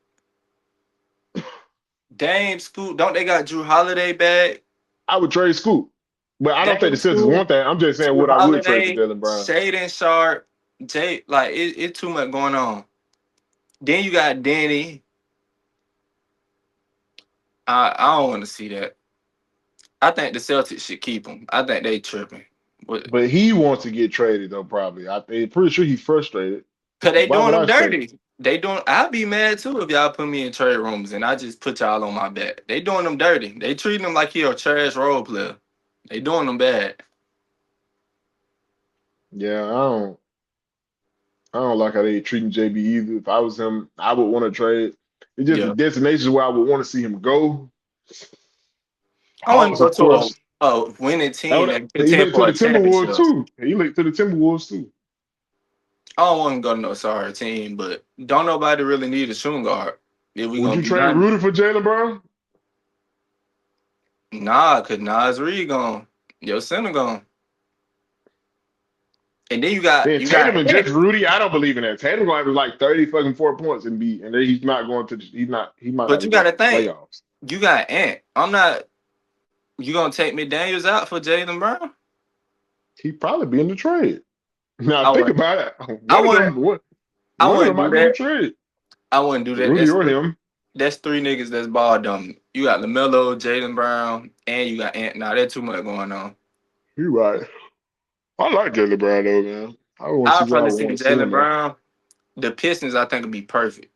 B: Dame, Scoot. Don't they got Drew Holiday back?
A: I would trade Scoop, but I don't think
B: Dame,
A: the Sixers want
B: Scoot,
A: that. I'm just saying
B: Drew
A: what I would trade for
B: Holiday,
A: Jalen Brown.
B: Shaden Sharp, Jay. Like it too much going on. Then you got Danny. I don't want to see that. I think the Celtics should keep him. I think they tripping. But
A: But he wants to get traded though, probably. I'm pretty sure he's frustrated.
B: cause they
A: Why
B: doing
A: would
B: them
A: I say?
B: dirty. They doing. I'd be mad too if y'all put me in trade rooms and I just put y'all on my back. They doing them dirty. They treating him like he a trash role player. They doing them bad.
A: Yeah, I don't like how they treating JB either. If I was him, I would want to trade. It's just the
B: Yeah.
A: destinations where I would want to see him go.
B: I want to
A: Hawks,
B: go
A: of
B: to
A: course.
B: a winning team that
A: He
B: contend
A: linked to
B: for
A: the
B: a
A: Timberwolves
B: championship.
A: too. He linked to the Timberwolves too.
B: I don't want to go to no sorry team, but don't nobody really need a shooting guard. If we
A: Would
B: gonna
A: you
B: be
A: trade
B: honest.
A: Rudy for Jalen Brown?
B: Nah, cause Nas Reed gone. Your center gone. And then
A: Then
B: you
A: Tatum
B: got
A: and just
B: Ant.
A: Rudy, I don't believe in that. Tatum going to have like 30 fucking 4 points and then he's not going to he might
B: But
A: not
B: you
A: even make
B: gotta
A: the
B: think,
A: playoffs.
B: you got Ant. I'm not you gonna take McDaniels out for Jalen Brown?
A: He'd probably be in the trade. Now
B: I
A: think
B: wouldn't
A: about it.
B: I wouldn't I
A: One of them
B: wouldn't do
A: might be in the
B: that.
A: trade.
B: I wouldn't do that.
A: Rudy or him.
B: That's three niggas that's ball dumb. You got LaMelo, Jalen Brown, and you got Ant. Now there's too much going on.
A: You right. I like Jalen Brown though, man. I want to see
B: I'll
A: where I
B: probably see
A: want to see
B: Jalen
A: him at.
B: Brown. The Pistons, I think, would be perfect.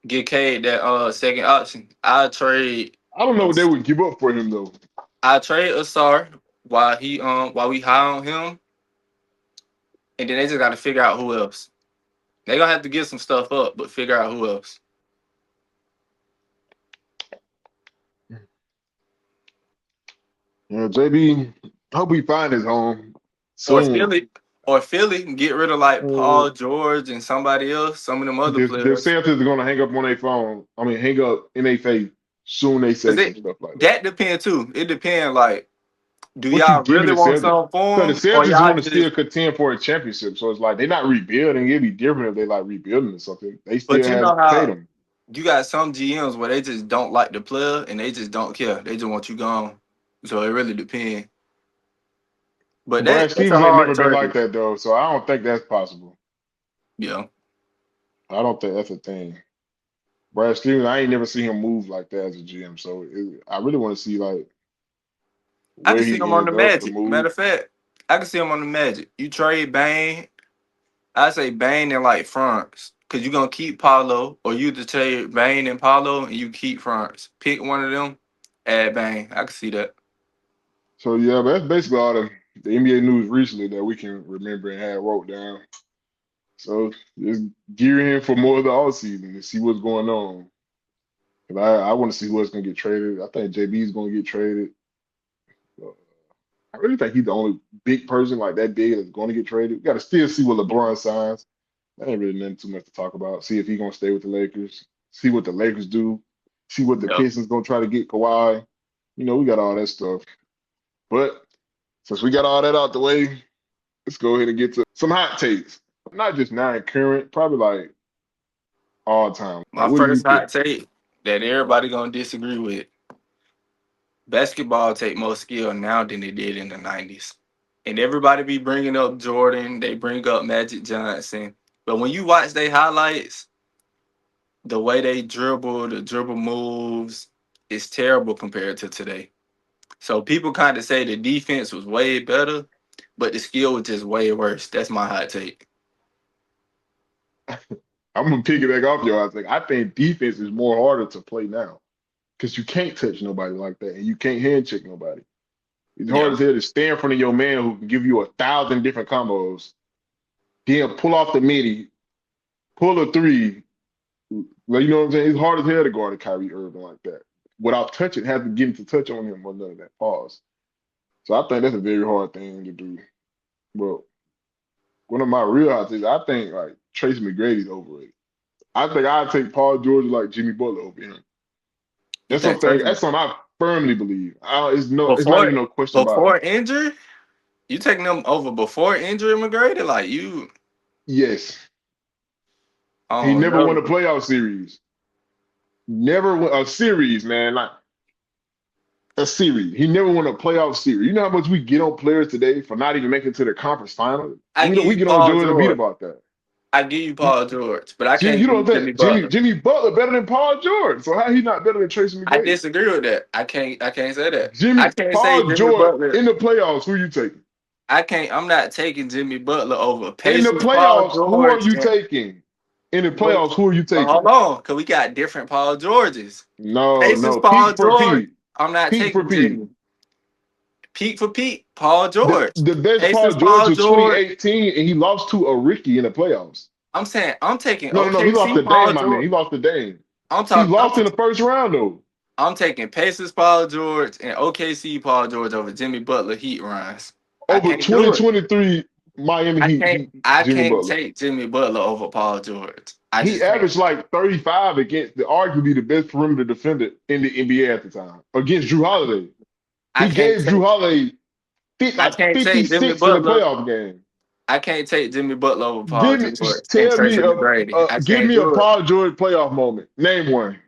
B: Get Cade that second option.
A: I don't know what they would give up for him though.
B: I trade Asar while we high on him, and then they just got to figure out who else. They gonna have to give some stuff up, but figure out who else.
A: JB, hope he find his home
B: Or
A: soon.
B: Philly, or Philly can get rid of like Paul George and somebody else, some of them other
A: The
B: players.
A: Celtics are gonna hang up on their phone. I mean, hang up in their face soon. They
B: Cause
A: say some stuff like that.
B: that depends too. It depends like Do
A: What you
B: y'all
A: giving
B: really
A: the
B: want
A: Celtics?
B: something for
A: Because
B: him,
A: the
B: or
A: Celtics
B: y'all
A: want to still
B: just?
A: contend for a championship. So it's like they're not rebuilding. It'd be different if they like rebuilding or something. They
B: But
A: still
B: you
A: have
B: know how
A: Tatum.
B: you got some GMs where they just don't like the player and they just don't care. They just want you gone. So it really depends. But
A: Brad
B: that's a
A: Stevens ain't
B: hard
A: never been like
B: trade.
A: that though. So I don't think that's possible.
B: Yeah,
A: I don't think that's a thing. Brad Stevens, I ain't never seen him move like that as a GM. So I really want to see like
B: I can
A: where
B: see
A: he
B: him on the
A: ends up to
B: Magic.
A: move.
B: Matter of fact, I can see him on the Magic. You trade Bane. I say Bane and like France, cause you gonna keep Paulo, or you just trade Bane and Paulo, and you keep France. Pick one of them. Add Bane. I can see that.
A: So yeah, but that's basically all the NBA news recently that we can remember and have wrote down. So just gear in for more of the all season and see what's going on. 'Cause I want to see who else gonna get traded. I think JB is gonna get traded. Uh, I really think he's the only big person like that big that's going to get traded. We got to still see what LeBron signs. That ain't really nothing too much to talk about. See if he's gonna stay with the Lakers. See what the Lakers do. See what the
B: Yep.
A: Pistons gonna try to get Kawhi. We got all that stuff. But since we got all that out the way, let's go ahead and get to some hot takes. Not just now and current, probably like all time. Like,
B: My
A: what do you
B: first hot
A: think?
B: take that everybody gonna disagree with: basketball take more skill now than it did in the '90s. And everybody be bringing up Jordan. They bring up Magic Johnson. But when you watch their highlights, the way they dribble, the dribble moves, is terrible compared to today. So people kind of say the defense was way better, but the skill was just way worse. That's my hot take.
A: I'm gonna pick it back off your. I think defense is more harder to play now because you can't touch nobody like that and you can't hand check nobody. It's hard
B: Yeah,
A: as hell to stand in front of your man who can give you 1,000 different combos, then pull off the midi, pull a three. Like, you know what I'm saying? It's hard as hell to guard a Kyrie Irving like that without touching, have to get him to touch on him or none of that. Pause. So I think that's a very hard thing to do. But one of my real hot takes, I think like Tracy McGrady's overrated. I think I'd take Paul George like Jimmy Butler over him.
B: you
A: That's
B: think
A: something.
B: Tracy
A: That's something I firmly believe. It's not
B: before
A: even no question about it.
B: before injury? You taking them over before injury, McGrady? Like you,
A: Yes,
B: I
A: he
B: don't
A: never won a
B: know.
A: playoff series. Never won a series, man. Like a series. He never won a playoff series. You know how much we get on players today for not even making it to the conference final?
B: I give
A: We
B: you
A: get on
B: Paul
A: Joel Embiid
B: George.
A: about that.
B: I give you
A: You,
B: Paul George, but I
A: Jimmy,
B: can't
A: you
B: give
A: don't
B: you Jimmy
A: think
B: Butler.
A: Jimmy Butler better than Paul George? So how he not better than Tracy
B: I
A: McGrady?
B: disagree with that. I can't say that. I can't say
A: Paul
B: Jimmy
A: George
B: Butler.
A: in the playoffs, who you taking?
B: I can't. I'm not taking Jimmy Butler over
A: In the
B: Pacers. Paul
A: playoffs, who are
B: George.
A: you taking? In the
B: But,
A: playoffs, who are you
B: but hold
A: taking?
B: on, because we got different Paul Georges.
A: No,
B: Pacers
A: no.
B: Paul
A: Peak for
B: George.
A: Pete.
B: I'm not
A: Peak for
B: taking
A: Pete.
B: Jimmy. Pete for Pete, Paul
A: The
B: George.
A: the best Paul
B: Pacers
A: George
B: Paul
A: was
B: George.
A: 2018, and he lost to a Ricky in the playoffs.
B: I'm saying I'm taking
A: No, no, no. He lost
B: OKC
A: to
B: Paul
A: Dame, my man.
B: George.
A: He lost to Dame.
B: I'm
A: He
B: talking.
A: lost in the first round, though.
B: I'm taking Pacers Paul George and OKC Paul George over Jimmy Butler Heat runs. I
A: Over
B: can't do it.
A: 2023 Miami Heat,
B: I
A: Jimmy
B: can't
A: Butler.
B: take Jimmy Butler over Paul George. I
A: He
B: just can't.
A: averaged like 35 against the arguably the best perimeter defender in the NBA at the time against Drew Holiday.
B: I
A: He
B: can't
A: gave Drew
B: take
A: Holiday
B: I
A: like
B: can't take Jimmy
A: 56 in the
B: Butler.
A: playoff game.
B: I can't take Jimmy Butler over Paul George and
A: Tell me,
B: Tracy McGrady. I
A: give
B: can't
A: me a
B: do it.
A: Paul George playoff moment. Name one.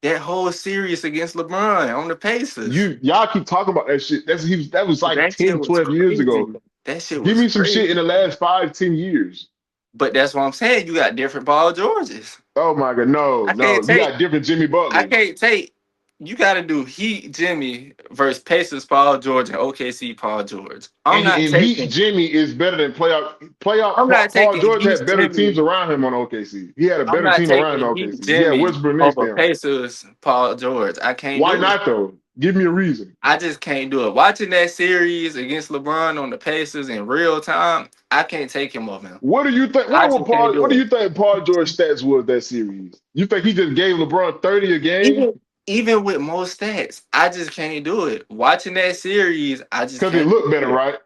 B: That whole series against LeBron on the Pacers.
A: Y'all keep talking about that shit. That was like
B: That shit
A: 10,
B: was
A: 12 years
B: crazy.
A: ago.
B: That shit
A: Give
B: was
A: me some
B: crazy.
A: shit in the last 5, 10 years.
B: But that's what I'm saying. You got different Paul Georges.
A: Oh my God, no,
B: I can't
A: no. You
B: take
A: got different Jimmy
B: I
A: Butlers.
B: can't take. You got to do Heat Jimmy versus Pacers Paul George and OKC Paul George.
A: And Heat Jimmy is better than
B: I'm not
A: Paul
B: taking
A: George
B: Heat
A: had better teams
B: Jimmy.
A: around him on OKC. He had a
B: I'm
A: better
B: not
A: team around him
B: taking
A: on
B: Heat
A: OKC. He had
B: Jimmy
A: Westbrook next
B: over
A: to him.
B: Pacers Paul George. I can't
A: Why
B: do it.
A: not though? Give me a reason.
B: I just can't do it. Watching that series against LeBron on the Pacers in real time, I can't take him over him.
A: What do you think?
B: I just can't
A: What
B: do
A: do
B: it.
A: you think Paul George stats was that series? You think he just gave LeBron 30 a game?
B: Even with most stats, I just can't do it. Watching that series, I just
A: Because it
B: can't do
A: looked better,
B: it.
A: right?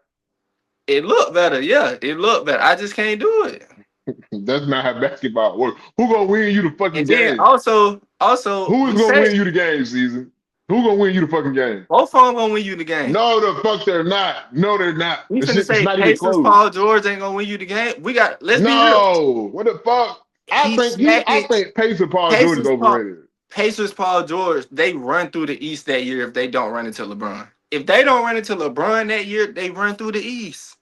B: It looked better, yeah. It looked better. I just can't do it.
A: That's not how basketball works. Who gonna win you the fucking
B: And then
A: game?
B: also
A: Who is
B: we
A: gonna
B: say
A: win you the game season? Who gonna win you the fucking game?
B: Both of them gonna win you the game.
A: No, the fuck they're not. No, they're not.
B: We
A: That
B: finna
A: shit is
B: say
A: not even
B: Pacers
A: close.
B: Paul George ain't gonna win you the game. We got. Let's be real.
A: No, what the fuck?
B: He's
A: I
B: smacking
A: think Pacer Paul George is
B: Pacers Paul.
A: overrated.
B: Pacers Paul George. They run through the East that year if they don't run into LeBron. If they don't run into LeBron that year, they run through the East.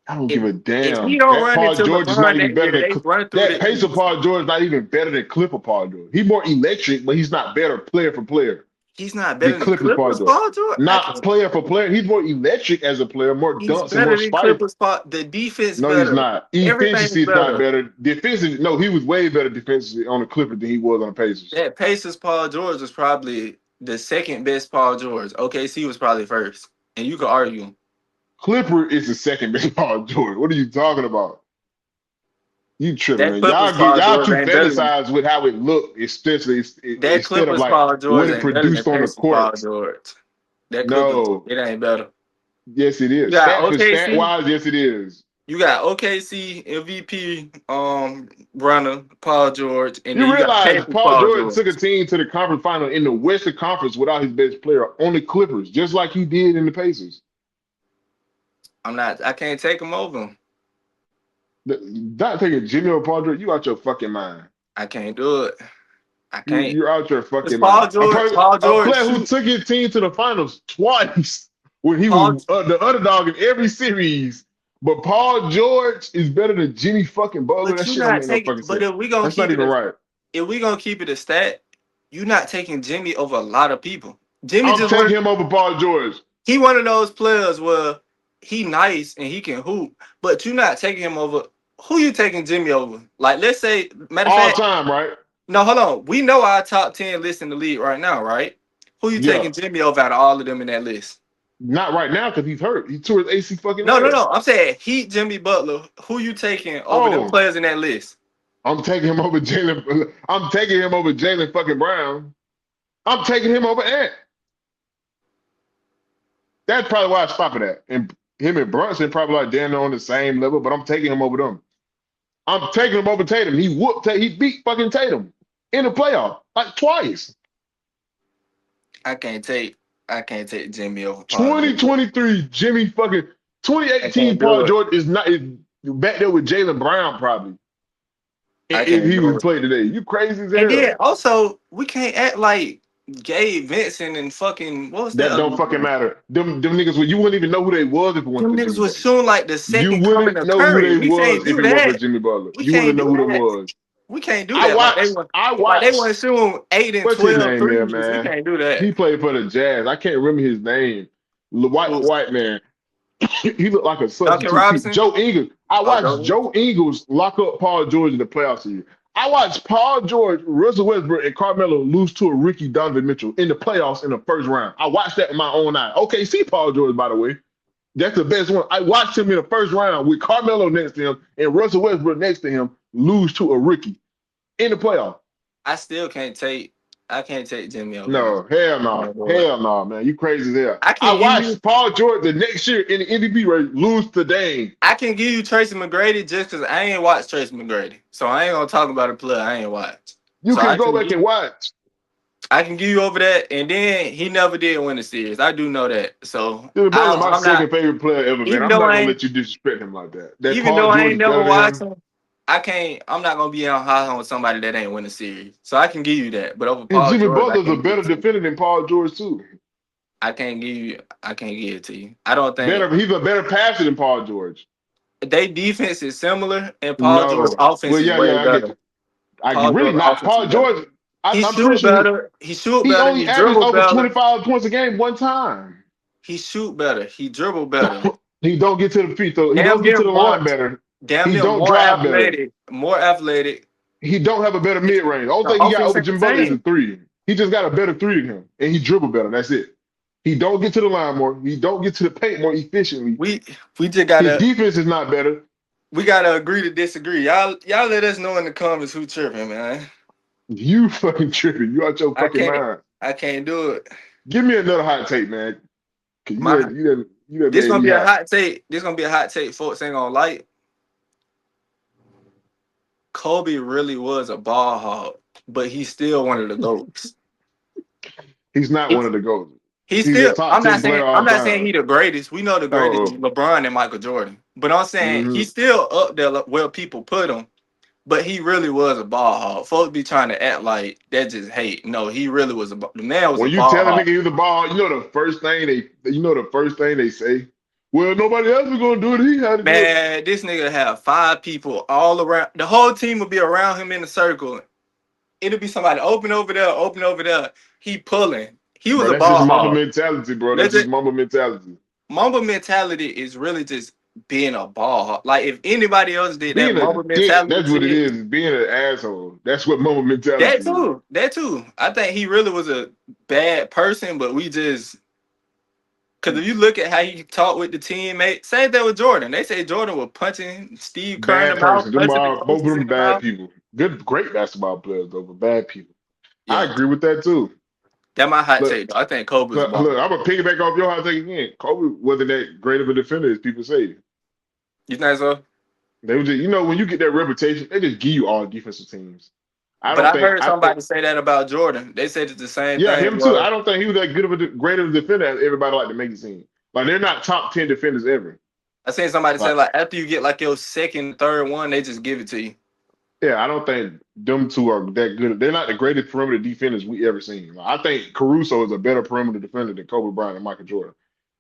A: I don't
B: If
A: give a
B: if he
A: damn.
B: don't
A: That
B: run
A: Paul
B: into
A: George is not
B: LeBron
A: even
B: that
A: better
B: year,
A: than
B: they run through
A: that
B: the
A: Pacer
B: East.
A: Paul George is not even better than Clipper Paul George. He's more electric, but he's not better player for player
B: He's not
A: than
B: better than
A: Clippers Paul
B: Clippers
A: George.
B: Paul George. I
A: Not
B: can't.
A: player for player. He's more electric as a player, more
B: He's
A: dunks and more
B: better than
A: spike.
B: Clippers Paul. The defense
A: No, he's
B: better.
A: not.
B: Everything's
A: Efficiency is not
B: better.
A: better. Defensive, no, he was way better defensively on the Clippers than he was on the Pacers.
B: That Pacers Paul George was probably the second best Paul George. OKC was probably first, and you could argue.
A: Clipper is the second best Paul George. What are you talking about? You tripping,
B: That
A: man.
B: Clippers Paul
A: Y'all
B: George
A: too
B: ain't better than
A: fantasized with how it looked, especially
B: that
A: instead of
B: Clippers
A: like
B: Paul
A: what
B: George
A: it
B: ain't better than
A: produced on the
B: Pacers Paul
A: court.
B: George. That Clippers,
A: No.
B: it ain't better.
A: Yes, it
B: You
A: is.
B: got
A: Stat
B: OKC.
A: wise, yes, it is.
B: You got OKC MVP runner Paul George, and then
A: You
B: you got
A: realize
B: Pacers
A: Paul
B: Paul
A: George
B: George.
A: took a team to the conference final in the Western Conference without his best player on the Clippers, just like he did in the Pacers.
B: I'm not. I can't take him over him.
A: Not taking Jimmy or Paul George, you out your fucking mind.
B: I can't do it. I can't.
A: You're out your
B: It's
A: fucking
B: Paul
A: mind.
B: George. Paul
A: A
B: George
A: player who
B: shoot.
A: took his team to the finals twice when he
B: Paul,
A: was the underdog in every series. But Paul George is better than Jimmy fucking Butler.
B: but
A: That
B: you
A: shit don't
B: not
A: make no
B: taking.
A: fucking
B: But
A: sense.
B: if we gonna
A: That's not
B: keep it
A: even
B: a,
A: right.
B: if we gonna keep it a stat, you not taking Jimmy over a lot of people. Jimmy
A: I'm
B: just one.
A: taking him over Paul George.
B: He one of those players where he nice and he can hoop, but you not taking him over. Who you taking Jimmy over? Like, let's say, matter of
A: All
B: fact,
A: time, right?
B: no, hold on. We know our top 10 list in the league right now, right? Who you
A: Yeah.
B: taking Jimmy over out of all of them in that list?
A: Not right now because he's hurt. He tore his AC fucking
B: No, no,
A: ass.
B: no. I'm saying Heat Jimmy Butler. Who you taking over them
A: Oh,
B: players in that list?
A: I'm taking him over Jalen. I'm taking him over Jalen fucking Brown. I'm taking him over Ant. That's probably why I stop it at. And him and Brunson probably like damn near on the same level, but I'm taking him over them. I'm taking him over Tatum. He beat fucking Tatum in the playoff like twice.
B: I can't take I can't take Jimmy over Paul George.
A: 2023 Jimmy fucking
B: I
A: 2018
B: can't do
A: Paul
B: it.
A: George is back there with Jalen Brown probably
B: I
A: if
B: can't
A: he
B: do
A: was
B: it.
A: played today. You crazy as
B: And then
A: hell.
B: also we can't act like Gabe Vincent and fucking what was that
A: That
B: other
A: don't fucking
B: one?
A: matter. Them niggas, you wouldn't even know who they was if it wasn't
B: Them
A: for
B: niggas
A: Jimmy
B: was
A: Butler.
B: shooting like the
A: You
B: second coming
A: wouldn't
B: of
A: know who
B: Curry.
A: they
B: We can't
A: was if
B: do
A: it wasn't for
B: that.
A: Jimmy Butler.
B: We
A: You wouldn't
B: can't
A: know
B: do
A: who them
B: that.
A: was.
B: We can't do
A: I
B: that.
A: watched, I
B: Like they want
A: watched,
B: shooting 8 and
A: what's his
B: 12
A: name there,
B: threes. We
A: man?
B: can't do that.
A: He played for the Jazz. I can't remember his name.
B: Who?
A: White man. He looked like a
B: Duncan
A: substitute piece.
B: Robinson?
A: Joe Ingles. I
B: Oh,
A: watched
B: Duncan.
A: Joe Ingles lock up Paul George in the playoffs here. I watched Paul George, Russell Westbrook, and Carmelo lose to a rookie Donovan Mitchell in the playoffs in the first round. I watched that in my own eye. Okay, see Paul George, by the way. That's the best one. I watched him in the first round with Carmelo next to him and Russell Westbrook next to him lose to a rookie in the playoff.
B: I still can't take. I can't take Jimmy over him.
A: No, hell
B: I
A: no.
B: can't do it.
A: Hell no, man. You crazy as hell.
B: I
A: I
B: can give you.
A: watched Paul George the next year in the MVP race lose to Dame.
B: I can give you Tracy McGrady just because I ain't watched Tracy McGrady, so I ain't gonna talk about a player I ain't watched.
A: You
B: So
A: can go back and watch.
B: I can give you over that, and then he never did win the series. I do know that. So
A: Jimmy Butler, my
B: I'm not.
A: second favorite player ever, man.
B: Even
A: I'm
B: though
A: not
B: I
A: gonna
B: ain't
A: let you disrespect him like that. That
B: even
A: Paul
B: though I
A: George
B: ain't
A: is
B: never
A: better than
B: watched
A: him.
B: him, I can't. I'm not gonna be on high on somebody that ain't win a series. So I can give you that, but over
A: And
B: Paul
A: Jimmy
B: George, I
A: Butler's a
B: can't give
A: better
B: it to you.
A: defender than Paul George too.
B: I can't give you. I can't give it to you. I don't think
A: He's a better passer than Paul George.
B: they defense is similar, and Paul George
A: No.
B: offense
A: Well,
B: is
A: yeah,
B: way
A: yeah, I get
B: better.
A: you. I
B: Paul
A: really
B: George
A: not.
B: offense is
A: Paul
B: better.
A: George,
B: He
A: I'm pretty
B: shoot
A: sure
B: better. He shoot
A: he
B: better.
A: only
B: He
A: averaged
B: dribble
A: over
B: better.
A: 25 points a game one time.
B: He shoot better. He dribble better.
A: He don't get to the feet though. He
B: Damn
A: don't get
B: near
A: to the
B: more.
A: line better.
B: Damn
A: He
B: near
A: don't
B: more
A: drive better.
B: athletic. More athletic.
A: He don't have a better mid range. The only
B: The
A: thing he got
B: offense
A: over
B: ain't the
A: Jim Butler is the
B: same.
A: three. He just got a better three than him, and he dribble better. That's it. He don't get to the line more. He don't get to the paint more efficiently.
B: We we just
A: His
B: gotta
A: defense is not better.
B: we gotta agree to disagree. Y'all let us know in the comments who tripping, man.
A: You fucking tripping. You out your
B: I
A: fucking
B: can't
A: mind.
B: I can't do it.
A: Give me another hot take, man. Cause
B: My
A: you done
B: this
A: made
B: gonna
A: me
B: be a
A: hot.
B: hot take. This gonna be a hot take, folks ain't gonna like. Kobe really was a ball hog, but he's still one of the GOATs.
A: He's not one of the GOATs.
B: He's
A: He's a
B: still.
A: top 10 player
B: I'm
A: all
B: not saying
A: time.
B: he the greatest. We know the greatest is
A: Oh,
B: LeBron and Michael Jordan. But I'm saying
A: hmm
B: he's still up there where people put him. But he really was a ball hog. Folks be trying to act like that just hate. No, he really was the man was a
A: when you
B: ball
A: tell a
B: hog.
A: nigga he's the ball, you know the first thing they say. Well, nobody else is gonna do it. He had to do it.
B: Man, this nigga have 5 people all around. The whole team would be around him in a circle. It'll be somebody open over there, open over there. He pulling. He was
A: Bro,
B: a
A: that's just
B: ball
A: mamba
B: hog.
A: mentality, bro. That's
B: Let's
A: just
B: just,
A: mamba mentality.
B: Mamba mentality is really just being a ball hog. Like if anybody else did that
A: Being a
B: Mamba
A: dick,
B: mentality
A: that's what it
B: shit,
A: is being an asshole. That's what mamba mentality
B: that
A: is.
B: too, that too. I think he really was a bad person, but we just because if you look at how he talked with the teammate, same thing with Jordan. They say Jordan was punching Steve Kerr in the
A: Bad
B: mouth,
A: person. Them
B: punching the
A: are both of
B: coaches in
A: them
B: the
A: bad
B: mouth.
A: people. Good, great basketball players though, but bad people. I
B: Yeah,
A: agree with that too.
B: that my hot
A: Look,
B: take. Though. I think Kobe was a
A: look,
B: ball.
A: I'm gonna piggyback off your hot take again. Kobe wasn't that great of a defender as people say.
B: You think so?
A: They were just, when you get that reputation, they just give you all defensive teams. I
B: But
A: don't
B: I
A: think.
B: heard
A: I think.
B: somebody say that about Jordan. They said it's the same
A: Yeah,
B: thing.
A: him too.
B: Well,
A: I don't think he was that good of great of a defender as everybody like to make it seem. Like they're not top 10 defenders ever.
B: I seen somebody say
A: Like,
B: like after you get like your second, third one, they just give it to you.
A: yeah, I don't think them two are that good. They're not the greatest perimeter defenders we ever seen. Like, I think Caruso is a better perimeter defender than Kobe Bryant and Michael Jordan.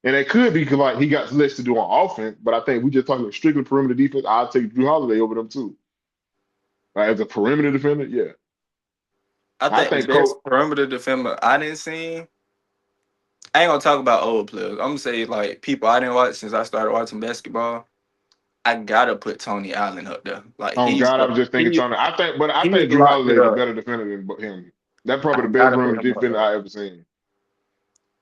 A: And it could be because like he got less to do on offense, but I think we just talking strictly perimeter defense. I'll take Drew Holiday over them too. Like, as a perimeter defender, yeah.
B: I
A: I
B: think the
A: think Kobe.
B: best perimeter defender I didn't see. I ain't gonna talk about old players. I'm gonna say like people I didn't watch since I started watching basketball. I gotta put Tony Allen up there. Like
A: Oh God, I was just thinking Tony. I
B: he's
A: think Drew
B: locked it
A: Holiday is a
B: up.
A: better defender than him. That's probably
B: I
A: the best
B: gotta put
A: perimeter
B: him up
A: defender
B: there.
A: I ever seen.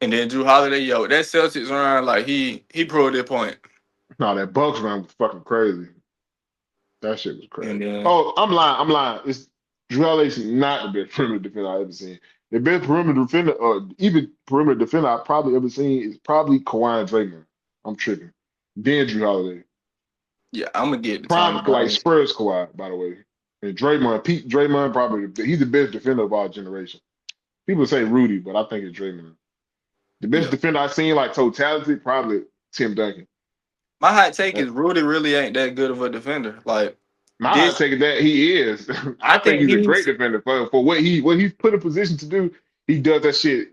B: And then Drew Holiday, yo, that Celtics run, like he proved their point.
A: No, that Bucks run was fucking crazy. That shit was
B: And
A: crazy.
B: then
A: Oh, I'm lying. I'm lying. It's Drew Holiday's not the best perimeter defender I ever seen. The best perimeter defender, or even perimeter defender I probably ever seen is probably Kawhi and Draymond. I'm tripping. Then Drew Holiday.
B: yeah, I'm gonna get the Tony
A: Prime like
B: Allen.
A: Spurs Kawhi, by the way. And Draymond, Pete Draymond, probably he's the best defender of our generation. People say Rudy, but I think it's Draymond. The best
B: Yeah.
A: defender I've seen, like totality, probably Tim Duncan.
B: My hot take
A: Uh,
B: is Rudy really ain't that good of a defender. Like
A: My hot
B: this,
A: take is that he is.
B: I
A: I think
B: think
A: he's a great
B: he's
A: defender for what he's put in position to do. He does that shit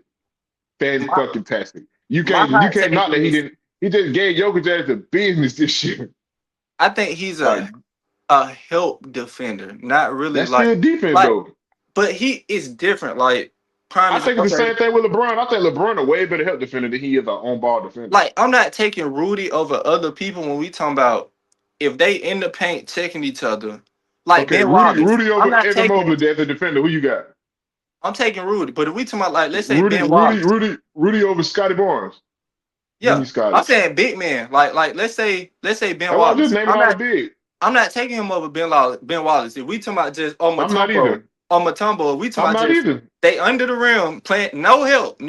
A: fan
B: my
A: fucking tastic.
B: my
A: You
B: hot
A: can't
B: take
A: knock that he
B: is
A: didn't. He just gave Jokic as a business this year.
B: I think he's
A: Like
B: a help defender, not really
A: that's still defense
B: like
A: though.
B: but he is different. Like prime
A: I
B: is
A: think it's the
B: okay.
A: same thing with LeBron. I think LeBron a way better help defender than he is an on ball defender.
B: Like I'm not taking Rudy over other people when we talking about if they in the paint checking each other. Like
A: Okay,
B: Ben Wallace.
A: Rudy
B: I'm
A: over
B: not
A: Evan
B: taking
A: Mobley as a defender. Who you got?
B: I'm taking Rudy. But if we talking about like let's say Ben Wallace.
A: Rudy over Scotty Barnes. Give me
B: Yeah. I'm
A: Scotty.
B: saying big man. Like let's say Ben
A: That's why I'm just
B: Wallace.
A: naming all the big.
B: I'm not taking him over Ben Wallace. If we talking about just
A: I'm not
B: Matumbo,
A: either.
B: we talking
A: I'm
B: about
A: not
B: just
A: either.
B: they under the rim playing no help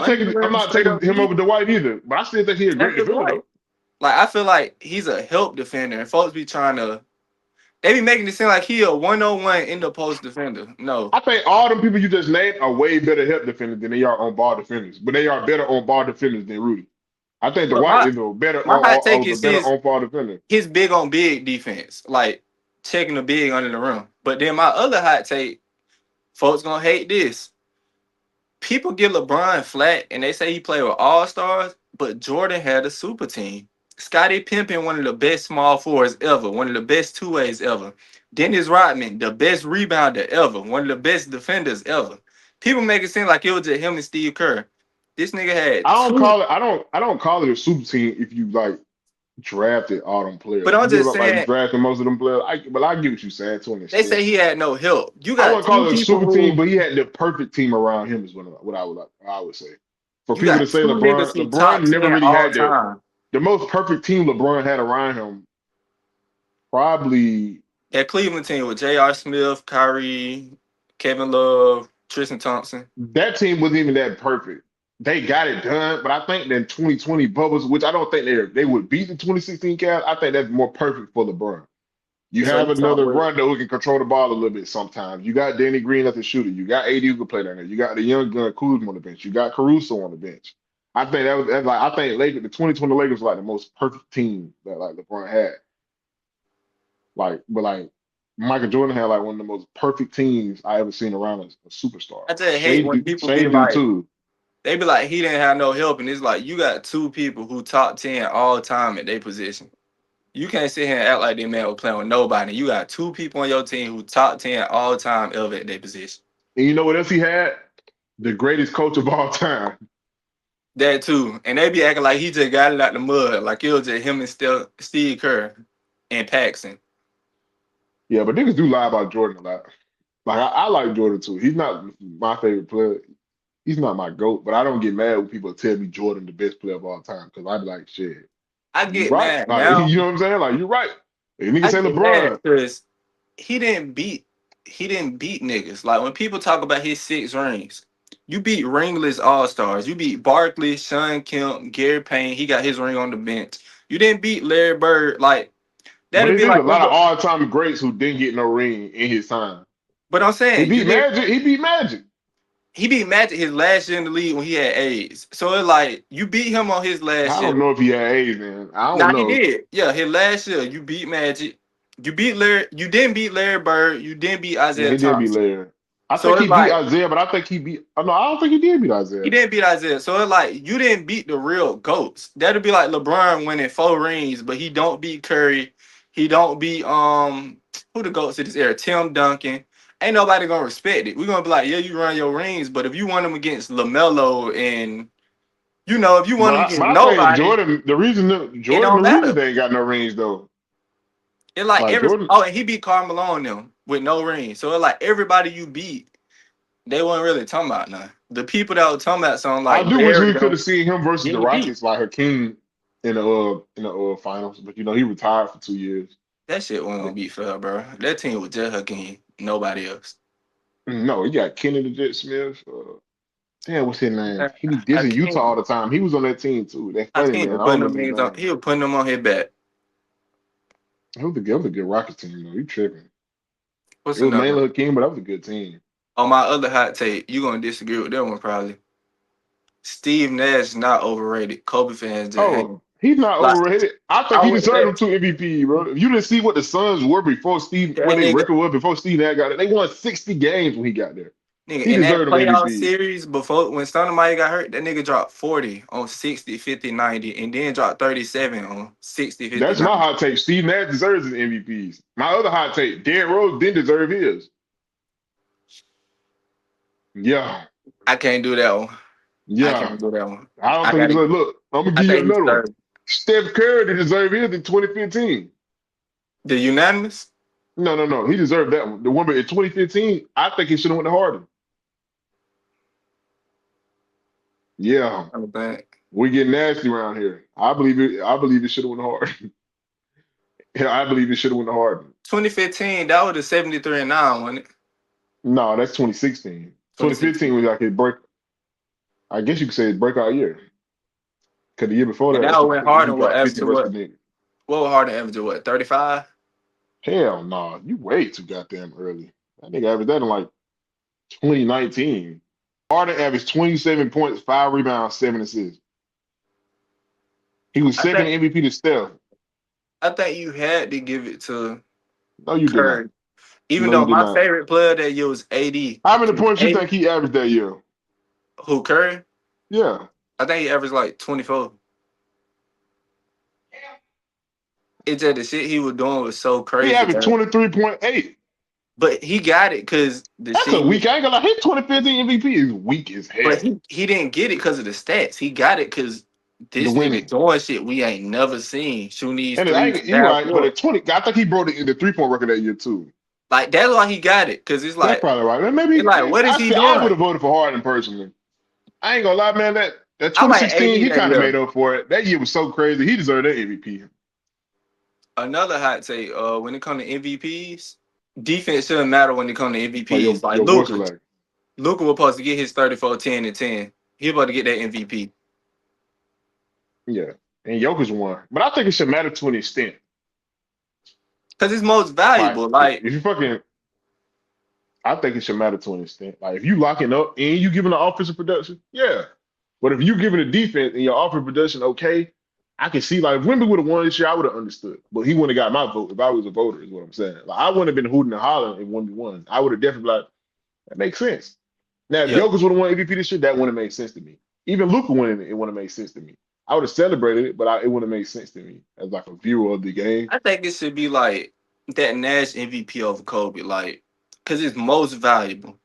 B: under the
A: I'm
B: rim
A: not
B: straight
A: taking
B: up
A: him
B: deep.
A: over Dwight either. But I still think he's a
B: That's
A: great
B: just
A: defender
B: right.
A: though.
B: Like I feel like he's a help defender, and folks be trying to they be making it seem like he a 101 in the post defender. No,
A: I think all them people you just named are way better help defenders than they are on ball defenders. But they are better on ball defenders than Rudy. I think
B: but
A: Dwight
B: my
A: is a better
B: my hot take
A: was a
B: is
A: better on ball defender.
B: his big on big defense, like checking the big under the rim. But then my other hot take, folks gonna hate this. People give LeBron flat and they say he played with all stars, but Jordan had a super team. Scottie Pippen, one of the best small forwards ever, one of the best two ways ever. Dennis Rodman, the best rebounder ever, one of the best defenders ever. People make it seem like it was just him and Steve Kerr. This nigga
A: I
B: had
A: don't
B: two,
A: call it. I don't call it a super team if you like drafted all them players.
B: but
A: If
B: I'm
A: you do it
B: just
A: like you
B: saying
A: drafted most of them players, but I get what you're saying to an
B: they
A: extent.
B: say he had no help. You
A: I
B: got
A: wouldn't call
B: two
A: it a
B: people
A: super team,
B: who
A: but he had the perfect team around him. Is what I would say. For
B: you
A: people to
B: got
A: say
B: two niggas who top
A: LeBron never
B: 10
A: really
B: all
A: had
B: time.
A: the most perfect team LeBron had around him. Probably
B: That Cleveland team with J.R. Smith, Kyrie, Kevin Love, Tristan Thompson.
A: that team wasn't even that perfect. They got it done, but I think that 2020 Bubbles, which I don't think they would beat the 2016 Cavs. I think that's more perfect for LeBron. You
B: So
A: have
B: you talk
A: another
B: with
A: runner who can control the ball a little bit sometimes. You got Danny Green as a shooter. You got AD who can play down there. You got the young gun Kuzma on the bench. You got Caruso on the bench. I think that's like I think Lakers, the 2020 Lakers was like the most perfect team that like LeBron had. But Michael Jordan had like one of the most perfect teams I ever seen around a superstar.
B: I just hate when people
A: Shea
B: be
A: do
B: like,
A: too.
B: they be like, he didn't have no help, and it's like you got two people who top 10 all time at their position. You can't sit here and act like that man was playing with nobody. You got two people on your team who top 10 all time ever at their position.
A: And you know what else he had? The greatest coach of all time.
B: That too. And they be acting like he just got it out the mud. Like it was just him and Steve Kerr and Paxson.
A: Yeah, but niggas do lie about Jordan a lot. Like I like Jordan too. He's not my favorite player. He's not my GOAT, but I don't get mad when people tell me Jordan the best player of all time because I be like, shit,
B: I
A: you
B: get
A: right.
B: mad
A: Like,
B: now.
A: you know what I'm saying? Like, you're right. If niggas
B: I
A: say
B: get mad
A: LeBron,
B: because he didn't beat he didn't beat niggas. Like when people talk about his 6 rings, you beat ringless all stars. You beat Barkley, Sean Kemp, Gary Payne. He got his ring on the bench. You didn't beat Larry Bird. Like
A: but
B: that'd be
A: there's a
B: like
A: lot of all-time greats who didn't get no ring in his time.
B: but I'm
A: He
B: saying you
A: beat
B: didn't.
A: Magic. He beat Magic.
B: He beat Magic his last year in the league when he had AIDS. So it's like you beat him on his last
A: I
B: year.
A: don't know if he had A's, man. I don't
B: Nah, he
A: know.
B: did. Yeah, his last year you beat Magic. You beat Larry. You didn't beat Larry Bird. You didn't beat
A: Yeah,
B: Isaiah
A: he did beat
B: Thomas.
A: Larry. I
B: So
A: think he
B: it's
A: beat
B: like
A: Isaiah, but I think he beat. Oh, no, I don't think he did beat
B: he
A: Isaiah.
B: didn't beat Isaiah. So it's like you didn't beat the real goats. That'd be like LeBron winning 4 rings, but he don't beat Curry. He don't beat who the goats of this era? Tim Duncan. Ain't nobody gonna respect it. We're gonna be like, yeah, you run your rings, but if you won them against LaMelo and if you won them against
A: But I think
B: nobody,
A: Jordan,
B: it
A: the
B: don't
A: reason
B: matter.
A: they ain't got no rings though,
B: It like
A: like
B: every
A: Jordan,
B: oh, and he beat Carmelo and them with no ring. So it like everybody you beat, they weren't really talking about nothing. The people that were talking about something
A: I
B: like
A: do wish
B: Barry
A: we could
B: them,
A: have seen him versus the
B: didn't beat.
A: Rockets, like Hakeem in the finals. But he retired for 2 years.
B: That shit wasn't gonna be fair, bro. That team was just Hakeem, nobody else.
A: No, he got Kenny the Jet Smith. Damn, what's his name?
B: Uh,
A: He be dissing Utah all
B: Hakeem,
A: the time. He was on that team too. That funny
B: Hakeem
A: man.
B: was
A: I don't
B: putting them
A: remember his
B: niggas on.
A: name.
B: He was putting them on his back.
A: It was a good Rockets team though. He tripping.
B: What's
A: It was
B: another one?
A: mainly Hakeem, but that was a good team.
B: On my other hot take, you gonna disagree with that one probably. Steve Nash is not overrated. Kobe fans just hate
A: Oh,
B: him.
A: he's not
B: Like
A: overrated. I think
B: I
A: he
B: went
A: deserved them
B: back.
A: 2 MVP, bro. If you didn't see what the Suns were before what
B: That
A: they
B: nigga
A: record was before Steve Nash got it, they won 60 games when he got there.
B: Nigga,
A: He
B: in that
A: deserved them
B: playoff
A: MVP.
B: series before when Stoudemire got hurt, that nigga dropped 40 on 60, 50, 90, and then dropped 37 on 60, 50,
A: That's my
B: 90.
A: hot take. Steve Nash deserves his MVPs. My other hot take, Derrick Rose didn't deserve his. Yeah,
B: I can't do that one. I
A: yeah.
B: can't do that one.
A: I don't
B: I
A: think he
B: gotta
A: deserves. Look, I'm gonna
B: I
A: give you
B: think he's
A: another one.
B: third.
A: Steph Curry didn't deserve his in 2015.
B: The unanimous?
A: No, no, no. He deserved that one. The one in 2015, I think he should have went to Harden. Yeah,
B: I don't think.
A: we get nasty around here. I believe it. I believe it should have went to Harden. Yeah, I believe it should have went to Harden.
B: 2015, that was the 73 and 9, wasn't it?
A: No, that's 2016. 2015 was
B: 2016.
A: like his break. I guess you could say his breakout year. Because the year before
B: And
A: that,
B: that went
A: he
B: Harden what
A: dropped 50
B: average
A: versus the
B: what?
A: Knicks.
B: What was Harden average what? 35?
A: Hell no, you way too goddamn early. That nigga averaged that in like 2019. Harden averaged 27 points, 5 rebounds, 7 assists. He was
B: I
A: second
B: think
A: in MVP to Steph.
B: I think you had to give it to
A: No, you did not.
B: Curry. Even
A: No, you
B: though
A: did
B: my
A: not.
B: favorite player that year was AD.
A: How many points you
B: 80,
A: think he averaged that year?
B: who Curry?
A: Yeah.
B: I think he averaged like 24. It's just the shit he was doing was so
A: He
B: crazy,
A: averaged
B: man.
A: 23.8.
B: But he got it because the
A: That's
B: shit
A: a
B: he
A: weak. I ain't gonna lie. His 2015 MVP is weak as
B: but
A: hell.
B: he didn't get it because of the stats. He got it because
A: The
B: this nigga
A: winning.
B: doing shit we ain't never seen. Shooting these
A: And I
B: threes
A: ain't,
B: from
A: you
B: half
A: right, but
B: court.
A: at 20, I think he broke the 3-point record that year too.
B: Like that's why he got it. Cause
A: That's probably right. And maybe
B: what is he
A: I would
B: doing?
A: have voted for Harden personally. I ain't gonna lie, man. That
B: I like
A: 2016,
B: AD
A: he
B: that
A: kind of
B: year.
A: made up for it. That year was so crazy. He deserved that MVP.
B: Another hot take, when it comes to MVPs, defense shouldn't matter when it comes to
A: Like
B: MVPs. Like
A: your voice was
B: Luka.
A: like,
B: Luka was supposed to get his 34, 10, and 10. He about to get that MVP.
A: yeah. And Jokic won, but I think it should matter to an extent.
B: because it's most
A: Like
B: valuable. Like,
A: if you fucking, I think it should matter to an extent. Like if you locking up and you giving the offensive production, yeah. But if you giving the defense and your offensive production, okay, I can see like if Wimby would have won this year, I would have understood. But he wouldn't have got my vote if I was a voter, is what I'm saying. Like I wouldn't have been hooting and hollering if Wimby won. I would have definitely like that makes sense. Now if
B: yeah,
A: Jokic would have won MVP this year, that wouldn't have made sense to me. Even Luka winning it, it wouldn't have made sense to me. I would have celebrated it, but it wouldn't have made sense to me as like a viewer of the game.
B: I think it should be like that Nash MVP over Kobe, like, because it's most valuable.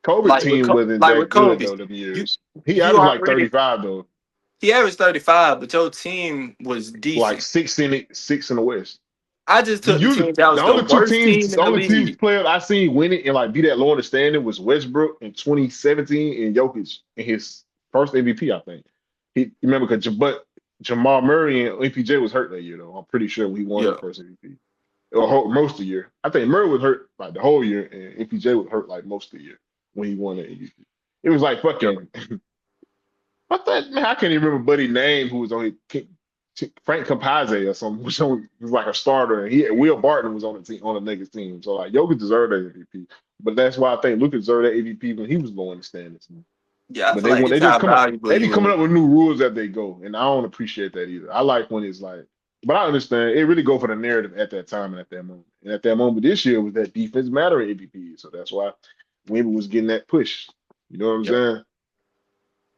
A: Kobe team wasn't
B: Like with
A: that good
B: Kobe,
A: though them
B: you
A: years. He
B: you
A: averaged like
B: already
A: 35 though.
B: he averaged 35, but your team was
A: Like
B: decent.
A: six in the West.
B: I just
A: The
B: took the
A: usually
B: team that
A: the
B: was the
A: only two
B: worst
A: teams,
B: team
A: the
B: in the
A: only teams
B: league.
A: players I seen win it and like be that low in the standing was Westbrook in 2017 and Jokic in his first MVP, I think. He remember because but Jamal Murray and MPJ was hurt that year though. I'm pretty sure when he won
B: Yeah,
A: his first MVP. Or most of the year. I think Murray was hurt like the whole year and MPJ was hurt like most of the year when he won the MVP. It was like
B: yeah.
A: fucking What that man? I can't even remember Buddy's name. Who was on it? Frank Campazze or something was like a starter, and Will Barton was on the team on the niggas team. So like Jokic deserved that MVP, but that's why I think Luka deserved that MVP when he was low in the standings.
B: Yeah, I
A: But
B: feel like
A: they
B: this
A: just
B: how
A: come up
B: valuable
A: they be
B: you
A: coming
B: are.
A: up with new rules as they go, and I don't appreciate that either. I like when it's like, but I understand it really go for the narrative at that time and at that moment. And at that moment this year was that defense matter MVP, so that's why Wemby was getting that push. You know what I'm
B: Yep.
A: saying?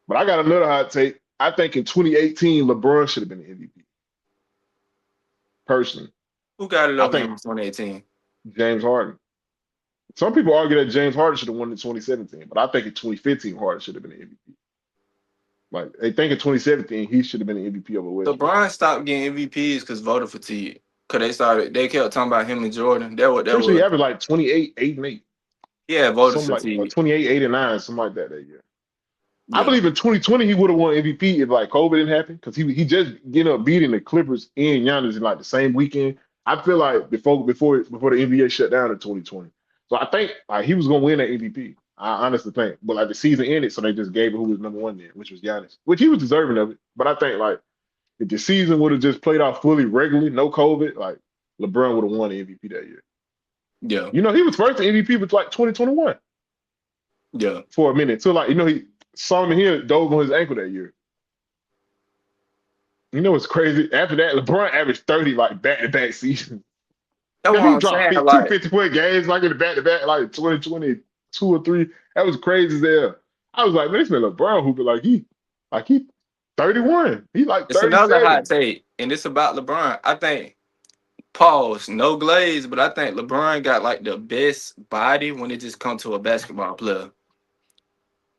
A: But I got another hot take. I think in 2018, LeBron should have been the MVP. Personally,
B: Who got it
A: I
B: over
A: think
B: him in 2018?
A: James Harden. Some people argue that James Harden should have won in 2017, but I think in 2015, Harden should have been the MVP. Like they think in 2017, he should have been the MVP over Westbrook.
B: LeBron stopped getting MVPs because voter fatigue. Cause they kept talking about him and Jordan. That
A: Pretty sure he
B: was
A: averaged like 28, 8 and 8,
B: yeah, voter
A: something like or
B: fatigue.
A: 28, 8 and 9, something like that year. I
B: Yeah,
A: believe in 2020 he would have won MVP if like COVID didn't happen because he just ended up beating the Clippers and Giannis in like the same weekend. I feel like before the NBA shut down in 2020, so I think like he was gonna win that MVP. I honestly think, but like the season ended, so they just gave it who was number one then, which was Giannis, which he was deserving of it. But I think like if the season would have just played out fully regularly, no COVID, like LeBron would have won the MVP that year.
B: yeah,
A: You know, he was first in MVP with like 2021
B: yeah.
A: for a minute. So like he Solomon Hill dove on his ankle that year. You know what's crazy? After that, LeBron averaged 30 like back-to-back seasons.
B: That's what
A: He
B: I'm
A: dropped
B: saying.
A: two
B: Like,
A: 50-point games like in the back-to-back, like 2022 or three. That was crazy as hell. I was like, man, this man LeBron hooping like he 31. He like
B: it's another hot
A: 37.
B: take, and it's about LeBron. I think pause, no glaze, but I think LeBron got like the best body when it just comes to a basketball player.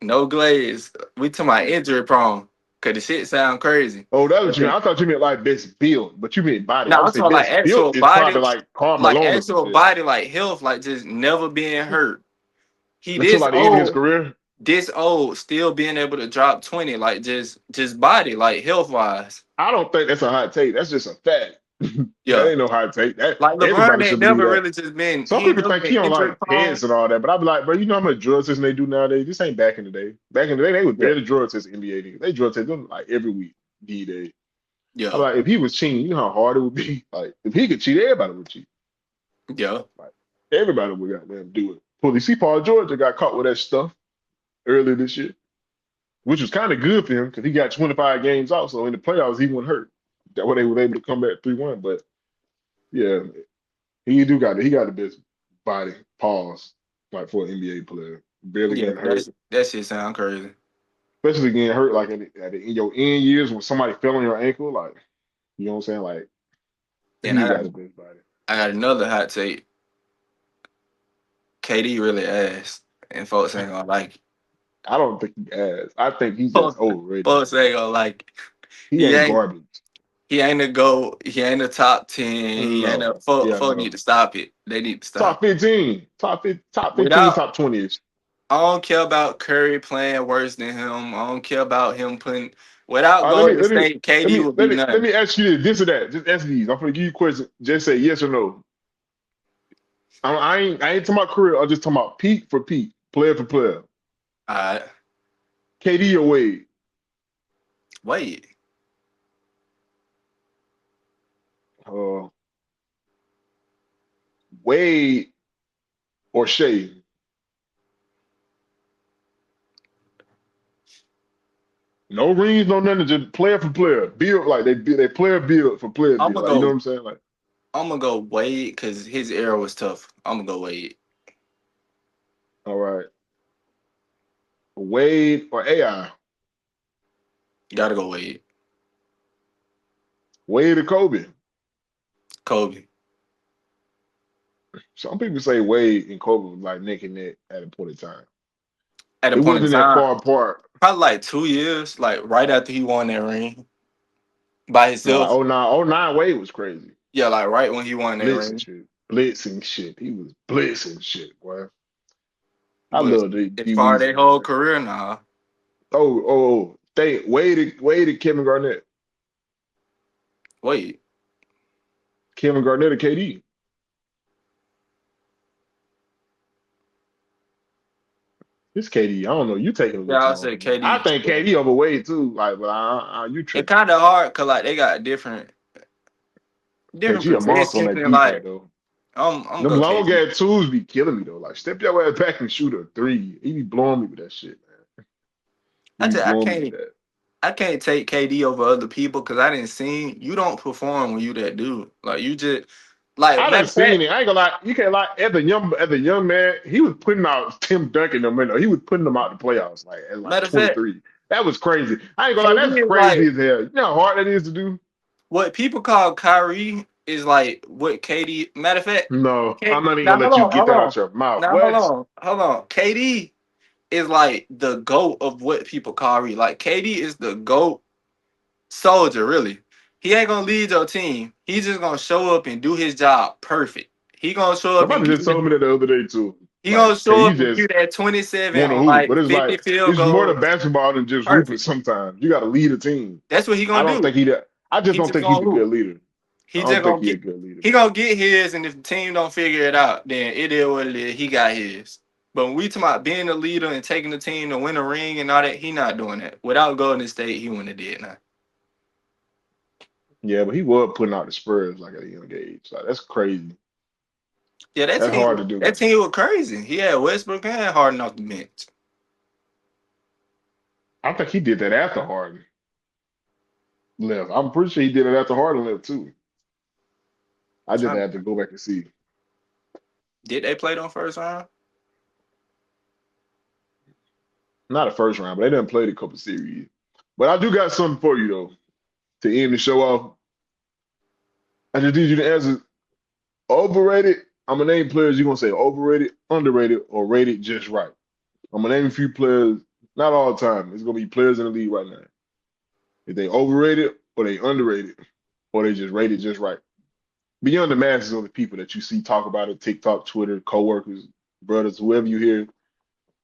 B: No glaze. We talking about injury prone. Cause the shit sound crazy.
A: Oh, that's what
B: But
A: you meant.
B: the,
A: I thought you meant like best build, but you meant body. I
B: now
A: would
B: I'm
A: say
B: talking like
A: best
B: actual
A: built is
B: body,
A: probably like Karl
B: like
A: Malone or some
B: actual
A: shit.
B: body, like health, like just never being hurt. He
A: Until
B: this
A: like the end of his
B: old,
A: career.
B: this old, still being able to drop 20, like just body, like health wise.
A: I don't think that's a hot take. That's just a fact. That
B: Yeah.
A: ain't no hot take. That
B: Like LeBron
A: everybody
B: ain't
A: should believe
B: never
A: that.
B: really just been
A: Some
B: he ain't
A: people
B: never
A: think
B: been
A: he on
B: injury
A: like
B: prone.
A: heads and all that, but I be like, bro, you know how much drug testing they do nowadays? This ain't back in the day. Back in the day, they was
B: Yeah.
A: barely drug testing NBA niggas. They drug test them like every week, D-Day. I'm
B: Yeah.
A: like, if he was cheating, you know how hard it would be? Like, if he could cheat, everybody would cheat.
B: Yeah.
A: Like, everybody would goddamn do it. Police see Paul George got caught with that stuff earlier this year, which was kind of good for him because he got 25 games out. So in the playoffs, he wasn't hurt. That way they were able to come back 3-1. But yeah, he got the best body, pause, like for an NBA player. Barely
B: Yeah.
A: getting hurt.
B: That shit sound crazy.
A: Especially getting hurt like in your end years when somebody fell on your ankle, like you know what I'm saying? Like
B: And
A: he got the best body.
B: I got another hot take. KD really ass, and folks ain't gonna like it.
A: I don't think he has. I think he's just
B: Folks,
A: overrated.
B: folks ain't gonna like it.
A: He
B: He
A: ain't
B: ain't
A: garbage.
B: he ain't a go. He ain't a top 10. He ain't a
A: No.
B: folk.
A: Yeah,
B: Folk need
A: no.
B: to stop it. They need to
A: Top
B: stop.
A: 15. Top 15,
B: Without
A: top 20ish.
B: I don't care about Curry playing worse than him. I don't care about him putting. Without
A: Let me
B: Golden
A: let me
B: State, KD would be
A: let
B: nothing.
A: me ask you this or that. Just answer these. I'm gonna give you a question. Just say yes or no. I ain't talking about career. I'm just talking about peak for peak, player for player.
B: All right,
A: KD or Wade?
B: wait.
A: Uh, Wade or Shea. No rings, no nothing, just player for player. Build like they player build for player
B: I'm
A: build.
B: gonna
A: Like you know what
B: go.
A: I'm saying? Like
B: I'm gonna go Wade because his era was tough. I'm gonna go Wade.
A: all right, Wade or AI,
B: Gotta go Wade.
A: Wade or Kobe.
B: Kobe.
A: Some people say Wade and Kobe was like neck and neck at a point in time.
B: At a
A: It
B: point in
A: wasn't that
B: time,
A: far apart.
B: probably like 2 years, like right after he won that ring by
A: No, like
B: himself.
A: oh 09 Wade was crazy.
B: Yeah, like right when he won that
A: Blitzing
B: ring.
A: shit. Blitzing shit. He was blitzing shit, boy. I
B: But
A: love the
B: as far as
A: D
B: their
A: Weezy,
B: whole
A: man.
B: career, nah.
A: They Wade and Kevin Garnett.
B: Wait.
A: Kevin Garnett or KD. It's KD. I don't know. You taking a little
B: Yeah,
A: too
B: I'll
A: long
B: say
A: for me. I
B: KD.
A: think KD over Wade too. Like, but you
B: It
A: tripping.
B: kind of hard because like they got different
A: KG a monster on
B: positions
A: that
B: and
A: defense
B: like
A: though.
B: I'm
A: Them
B: go
A: long
B: KD.
A: ass twos be killing me though. Like step your ass back and shoot a three. He be blowing me with that shit, man. He
B: I
A: be
B: just I
A: blowing me with
B: can't
A: that.
B: I can't take KD over other people because I didn't see you don't perform when you that dude. Like you just like
A: I done
B: matter of fact,
A: seen it. I ain't gonna lie. You can't lie. As a young man, he was putting out Tim Duncan them in. He was putting them out the playoffs like at like
B: matter of fact,
A: 23. That was crazy. I ain't gonna lie.
B: KD
A: That's
B: is like
A: crazy as hell. You know how hard that is to do?
B: what people call Kyrie is like what KD. Matter of fact,
A: No, I'm not even
B: now
A: gonna
B: hold
A: let you
B: on,
A: get
B: hold
A: that
B: on.
A: out your mouth.
B: Now hold
A: What?
B: on, hold on. KD is like the GOAT of what people call Kyrie. Like KD is the GOAT soldier, really. He ain't gonna lead your team. He's just gonna show up and do his job perfect. He gonna show up and
A: Somebody just told me that the other day too.
B: he
A: Like,
B: gonna show
A: KD
B: up and
A: just
B: give that 27
A: want to
B: on
A: hoop,
B: like
A: but it's
B: 50
A: like
B: field
A: it's more to
B: goals.
A: basketball than just hooping.
B: Perfect.
A: Sometimes you got to lead a team.
B: That's what he
A: I
B: gonna
A: don't think
B: do.
A: he. I just
B: He
A: don't
B: just
A: think he's
B: gonna
A: a good
B: hoop.
A: leader. I
B: He
A: don't
B: just
A: think
B: gonna
A: he's a
B: get
A: good leader,
B: he
A: man.
B: gonna get his, and if the team don't figure it out, then it is what it is. He got his. But when we talking about being a leader and taking the team to win a ring and all that, he not doing that. Without Golden State, he wouldn't have did that.
A: Yeah, but he was putting out the Spurs like at a young age. Like that's crazy.
B: Yeah,
A: That's hard to do.
B: that team was crazy. He had Westbrook and Harden off the bench.
A: I think he did that after Harden left. I'm pretty sure he did it after Harden left too. I just
B: Trying
A: had
B: to
A: to go back and see.
B: did they play on first round?
A: Not a first round, but they didn't play the couple series. But I do got something for you though to end the show off. I just need you to answer overrated. I'm gonna name players. You're gonna say overrated, underrated, or rated just right. I'm gonna name a few players, not all the time. It's gonna be players in the league right now. If they overrated or they underrated, or they just rated just right. Beyond the masses of the people that you see talk about it, TikTok, Twitter, coworkers, brothers, whoever you hear,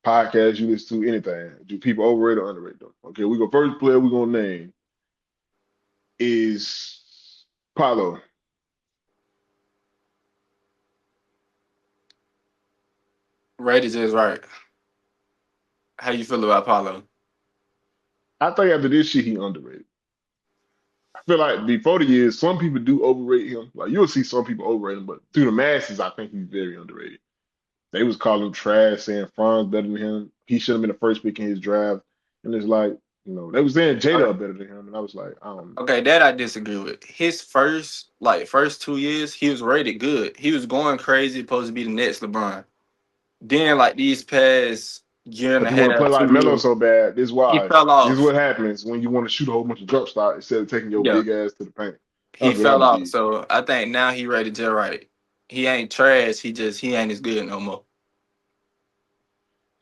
A: podcasts you listen to, anything. Do people overrate or underrate them? Okay, we go first player we're gonna name is Paulo.
B: Rated just right. How you feel about Paulo?
A: I think after this shit, he underrated. I feel like before the years, some people do overrate him. Like you'll see some people overrate him, but through the masses, I think he's very underrated. They was calling him trash, saying Franz better than him. He should have been the first pick in his draft. And it's like, they was saying Jada better than him, and I was like, I don't know.
B: Okay, that I disagree with. His first 2 years, he was rated good. He was going crazy, supposed to be the next LeBron. Then like these past year and
A: But
B: a
A: you want to play
B: half,
A: like
B: 2
A: Melo
B: years,
A: so bad. This is
B: he
A: why.
B: fell
A: This is
B: off.
A: what happens when you want to shoot a whole bunch of drop stop instead of taking your
B: Yeah,
A: big ass to the paint.
B: he
A: That's what I
B: fell off.
A: believe.
B: So I think now he rated just right. He ain't trash. He ain't as good no more.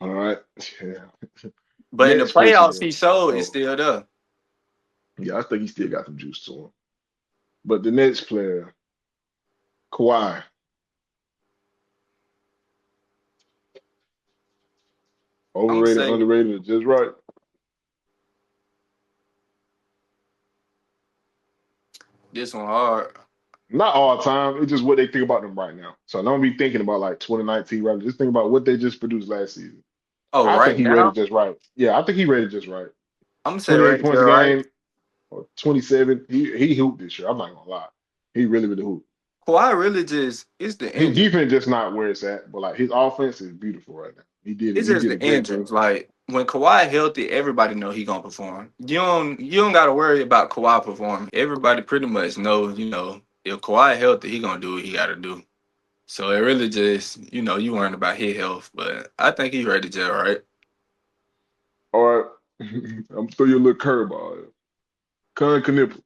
A: All right. Yeah.
B: But in the
A: Next person
B: playoffs,
A: then.
B: he showed it's
A: Oh,
B: still there.
A: yeah, I think he still got some juice to him. But the next player, Kawhi,
B: I'm gonna
A: overrated,
B: say
A: underrated, or just right.
B: this one hard.
A: Not all time. It's just what they think about them right now. So don't be thinking about like 2019, right? Just think about what they just produced last season.
B: Oh,
A: I think
B: right
A: he rated
B: now,
A: just right. Yeah, I think he rated just right.
B: I'm gonna say
A: 28
B: rated just
A: points a
B: right.
A: game or 27. He hooped this year. I'm not gonna lie. He really hooped.
B: Kawhi really just it's the
A: His
B: injury.
A: defense just not where it's at, but like his offense is beautiful right now.
B: It's
A: He
B: just
A: did a
B: the
A: great job.
B: injuries. Like when Kawhi healthy, everybody know he gonna perform. You don't gotta worry about Kawhi performing. Everybody pretty much know, if Kawhi healthy, he gonna do what he gotta do. So it really just, you worrying about his health. But I think he's ready to all right.
A: All right, I'm throw you a little curveball. Con Knipple.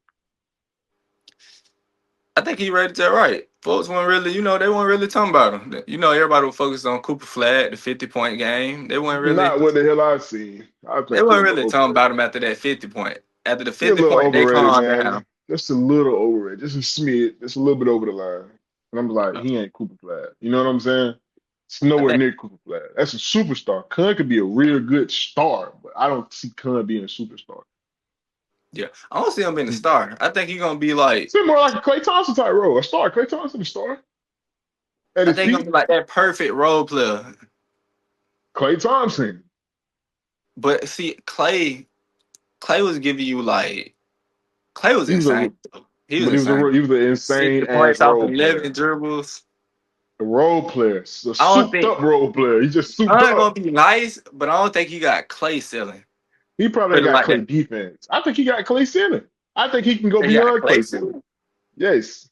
B: I think he ready to all right. Folks weren't really, they weren't really talking about him. Everybody was focused on Cooper Flag, the 50-point game. They weren't really
A: Not what the hell I seen. I
B: they
A: think he a
B: weren't
A: little
B: really talking
A: overrated.
B: about him after that 50 point. After the
A: He a
B: 50
A: little
B: point, they
A: overrated,
B: calmed
A: man.
B: down.
A: Just a little overrated. Just a smid. Just a little bit over the line. And I'm like,
B: I
A: he ain't Cooper Flag. You know what I'm saying? It's nowhere
B: think
A: near Cooper Flag. That's a superstar. Kun could be a real good star, but I don't see Kun being a superstar.
B: yeah. I don't see him being a star. I think he's gonna be like
A: It's more like a Klay Thompson type role. A star. Klay Thompson, a star at
B: I
A: his
B: think he's gonna be
A: peak.
B: like that perfect role player.
A: Klay Thompson.
B: But see, Clay was giving you like Clay was
A: He was
B: insane.
A: a
B: He was
A: but
B: insane.
A: he was an
B: 60
A: insane ass
B: points off
A: role
B: 11
A: player.
B: dribbles.
A: A role player. A
B: I don't
A: souped
B: think
A: up role player. He just souped
B: I'm gonna
A: up.
B: be nice, but I don't think he got Clay ceiling.
A: He probably
B: Put
A: ain't
B: it
A: got
B: like
A: Clay
B: that.
A: defense. I think he got Clay center. I think he can go
B: He got
A: beyond
B: Clay
A: Clay center.
B: ceiling.
A: Yes.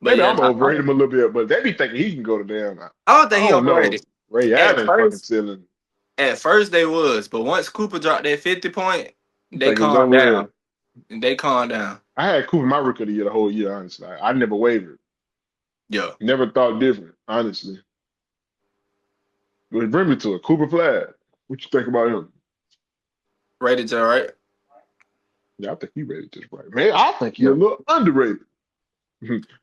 B: But
A: Maybe
B: yeah,
A: I'm
B: no,
A: overrated him a little bit, but they be thinking he can go to damn.
B: I don't think
A: I
B: he
A: don't know.
B: overrated.
A: Ray
B: At
A: Allen fucking
B: first,
A: ceiling.
B: at first they was, but once Cooper dropped that 50 point,
A: I
B: they
A: think it's
B: calmed
A: over
B: down.
A: with.
B: And they calmed down.
A: I had Cooper my rookie of the year the whole year, honestly. I never wavered.
B: Yeah.
A: Never thought different, honestly. But bring me to it. Cooper Flag. What you think about him?
B: Rated to right.
A: Yeah, I think he rated just right. Man, I think he a
B: Yeah.
A: little underrated.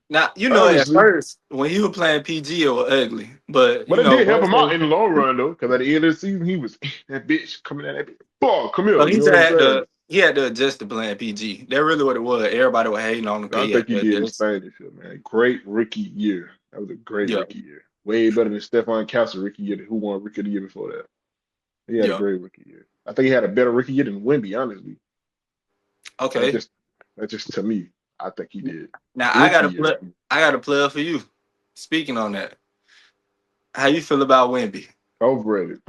B: Now, at
A: Honestly.
B: first, when he was playing PG, it was ugly. But,
A: But it did help
B: once
A: him
B: they
A: out in the long run though, because at the end of the season he was that bitch coming at that bitch. Ball, come
B: so
A: here.
B: he
A: You
B: just
A: know what I'm
B: had
A: saying?
B: to he had to adjust to playing PG. That's really what it was. Everybody was hating on him because
A: I
B: he
A: think
B: had
A: he
B: to
A: did his
B: adjust.
A: thing this year, man. Great rookie year. That was a great
B: Yeah.
A: rookie year. Way better than Stephon Castle rookie year, who won rookie of the year before that. He had a
B: Yeah.
A: great rookie year. I think he had a better rookie year than Wemby, honestly. That's
B: Okay.
A: just that's just to me. I think he did.
B: Now
A: Rookie year.
B: I got a player for you. Speaking on that, how you feel about Wemby?
A: Overrated.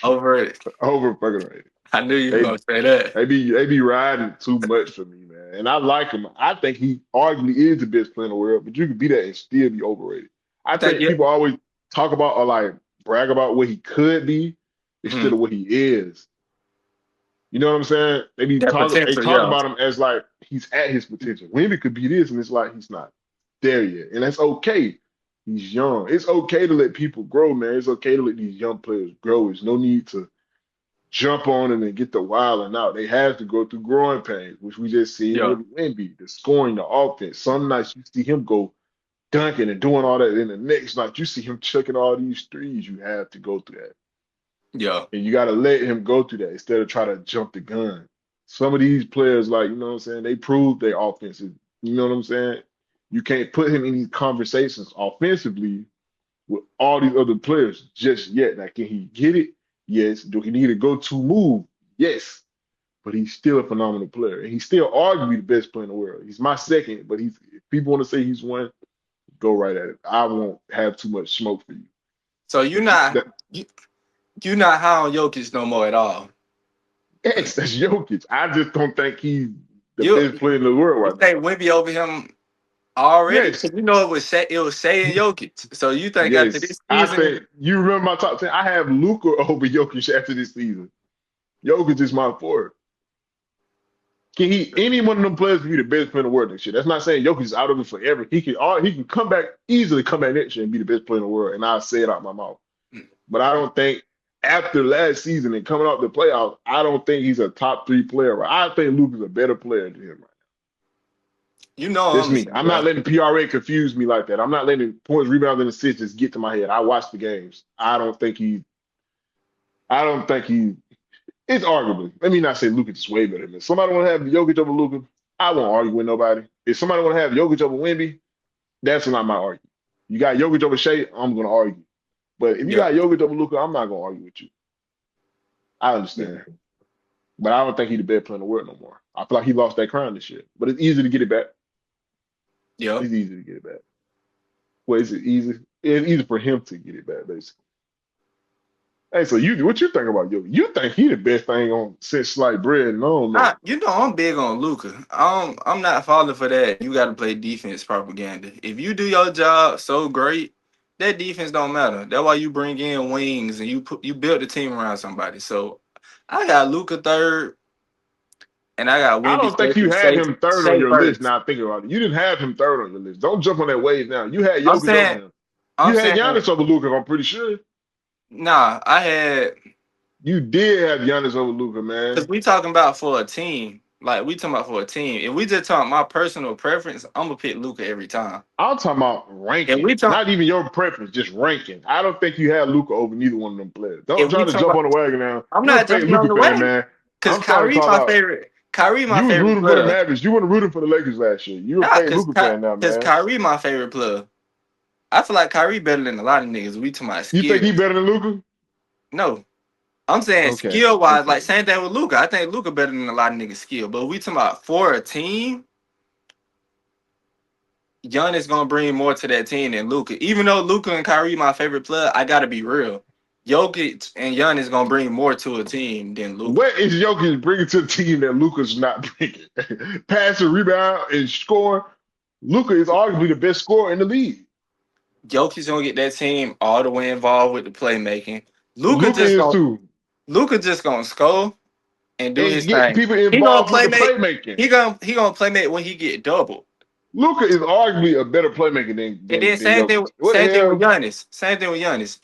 B: Over it.
A: Over fucking rated.
B: I knew you were
A: They
B: gonna say that.
A: they be riding too much for me, man. And I like him. I think he arguably is the best player in the world, but you can be that and still be overrated. I
B: You think
A: think
B: yeah?
A: people always talk about or like brag about what he could be instead
B: Mhm.
A: of what he is. You know what I'm saying?
B: That
A: They
B: potential,
A: talk
B: yeah.
A: about him as like he's at his potential. Wemby could be this, and it's like he's not there yet. And that's okay. He's young. It's okay to let people grow, man. It's okay to let these young players grow. There's no need to jump on them and get the wild and out. They have to go through growing pains, which we just seen
B: Yeah.
A: with Wemby, the scoring, the offense. Some nights you see him go dunking and doing all that. And the next night you see him chucking all these threes. You have to go through that.
B: Yeah.
A: And you got to let him go through that instead of try to jump the gun. Some of these players, like, you know what I'm saying, they prove their offensive. You know what I'm saying? You can't put him in these conversations offensively with all these other players just yet. Now, can he get it? Yes. Do he need a go-to move? Yes. But he's still a phenomenal player. And he's still arguably the best player in the world. He's my second, but he's if people want to say he's one, go right at it. I won't have too much smoke for you.
B: So
A: That,
B: you, you not high on Jokic no more at all.
A: that's Jokic. I just don't think he's the
B: You
A: best player in the world
B: you
A: right now.
B: think Wemby over him already?
A: Yes.
B: Because it was Shea and Jokic. So you think after
A: Yes.
B: this
A: I
B: season,
A: think you remember my top 10. I have Luka over Jokic after this season. Jokic is my fourth. Can he any one of them players can be the best player in the world next year? That's not saying Jokic is out of it forever. He can come back easily come back next year and be the best player in the world. And I'll say it out my mouth. But I don't think after last season and coming out the playoffs, I don't think he's a top three player. Right? I think Luka's a better player than him. Right? That's
B: I'm the
A: me.
B: same
A: I'm not
B: way.
A: letting PRA confuse me like that. I'm not letting points, rebounds, and assists just get to my head. I watch the games. I don't think he. It's arguably. Let me not say Luka is way better than this. Somebody want to have Jokic over Luka. I won't argue with nobody. If somebody want to have Jokic over Wemby, that's not my argument. You got Jokic over Shea, I'm gonna argue. But if you
B: Yeah.
A: got Jokic over Luka, I'm not gonna argue with you. I understand. But I don't think he's the best player in the world no more. I feel like he lost that crown this year. But it's easy to get it back.
B: Yep.
A: It's easy to get it back. Well, is it easy? It's easy for him to get it back, basically. Hey, so what you think about yo? You think he the best thing on since sliced bread? No, no.
B: I'm big on Luca. I'm not falling for that. You got to play defense propaganda. If you do your job so great, that defense don't matter. That's why you bring in wings and you build the team around somebody. So I got Luca third, and I got
A: I
B: Wimby
A: don't think you
B: second,
A: had him third on
B: Shea
A: your list.
B: first.
A: Now thinking about it, you didn't have him third on your list. Don't jump on that wave now. You had
B: I'm
A: Jokic over
B: saying,
A: him.
B: I'm
A: You had
B: saying,
A: Giannis over Luka. I'm pretty sure
B: nah. I had
A: you did have Giannis over Luka,
B: because
A: man.
B: we talking about for a team. Like we talking about for a team. If we just talk my personal preference, I'm gonna pick Luca every time.
A: I'm talking about
B: If
A: ranking,
B: we talk,
A: not even your preference, just ranking. I don't think you had Luka over neither one of them players. Don't
B: if
A: try
B: we
A: to
B: talk
A: jump
B: about,
A: on the wagon now.
B: I'm
A: You're a
B: not
A: fake
B: jumping on
A: Luka
B: the
A: fan,
B: way
A: man.
B: because
A: I'm trying to call out.
B: Kyrie my
A: You was
B: favorite
A: rooting for the
B: player.
A: Mavericks. You weren't rooting for the Lakers last year. You're a
B: Nah,
A: fake Luka fan now,
B: because
A: man.
B: Kyrie my favorite player. I feel like Kyrie better than a lot of niggas. We talking about
A: You think he
B: skill.
A: better than Luka?
B: No, I'm saying
A: Okay,
B: skill wise. Like
A: okay.
B: same thing with Luca. I think Luca better than a lot of niggas skill. But we talking about for a team. Giannis gonna bring more to that team than Luca. Even though Luca and Kyrie my favorite player, I gotta be real. Jokic and Giannis gonna bring more to a team than Luca.
A: What is Jokic bringing to the team that Luka's not bringing? Passing, rebound, and scoring. Luka is arguably the best scorer in the league.
B: Jokic gonna get that team all the way involved with the playmaking. Luca
A: Luka
B: just
A: is
B: gonna
A: too.
B: Luca just gonna score and do his
A: And get
B: thing.
A: people
B: He gonna
A: involved with the
B: playmate.
A: playmaking.
B: He gonna playmate when he get double.
A: Luka is arguably a better playmaker than
B: And then
A: than Jokic. What the
B: same thing with
A: hell?
B: Giannis. Same thing with Giannis.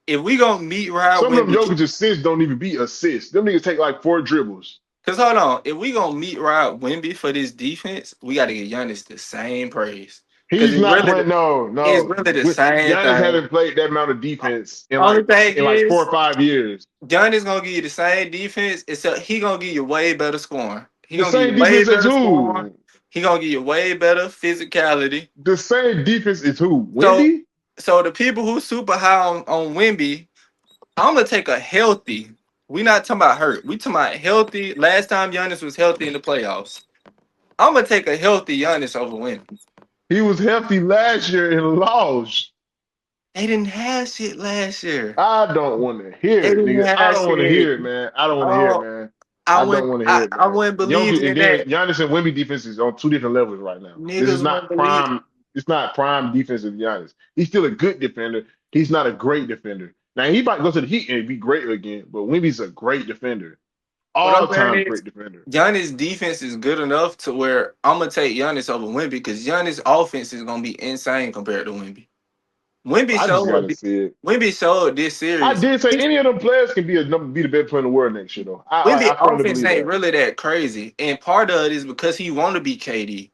B: If we gonna meet right
A: Some of them
B: Wimby,
A: Jokic assists don't even be assists. Them niggas take like 4 dribbles.
B: cause hold on, if we gonna meet right Wimby for this defense, we gotta get Giannis the same praise. Cause
A: He's not playing. No,
B: it's
A: no.
B: really the same
A: Giannis
B: thing.
A: haven't played that amount of defense
B: Only thing
A: in like
B: is
A: 4 or 5 years.
B: Giannis gonna give you the same defense, except he gonna give you way better scoring. He
A: The
B: gonna give
A: same
B: you way
A: defense as
B: better scoring.
A: who?
B: He gonna give you way better physicality.
A: The same defense is who?
B: So
A: Wimby?
B: so the people who super high on Wimby, I'm gonna take a healthy. We not talking about hurt. We talking about healthy. Last time Giannis was healthy in the playoffs. I'm gonna take a healthy Giannis over Wimby.
A: He was healthy last year and lost.
B: They didn't have shit last year.
A: I don't want to hear
B: They
A: it,
B: didn't
A: nigga. I
B: have
A: don't want to
B: shit.
A: hear it, man. I don't want to hear it,
B: Oh,
A: man. I don't want to hear it,
B: I
A: man.
B: wouldn't believe
A: Jokic and
B: in
A: then
B: that.
A: Giannis and Wimby defense is on 2 different levels right now. This is
B: Niggas wouldn't
A: not
B: believe.
A: prime. It's not prime defense of Giannis. He's still a good defender. He's not a great defender. Now he might go to the Heat and be great again, but Wimby's a great defender,
B: What I'm
A: all
B: saying
A: time
B: is,
A: great defender.
B: Giannis' defense is good enough to where I'm gonna take Giannis over Wimby because Giannis' offense is gonna be insane compared to Wimby. Wimby
A: I just
B: showed
A: gotta see it.
B: Wimby showed this
A: I
B: series.
A: did say any of them players can be the best player in the world next year, though.
B: Wimby
A: I firmly
B: offense
A: believe
B: ain't
A: that.
B: really that crazy, and part of it is because he want to be KD.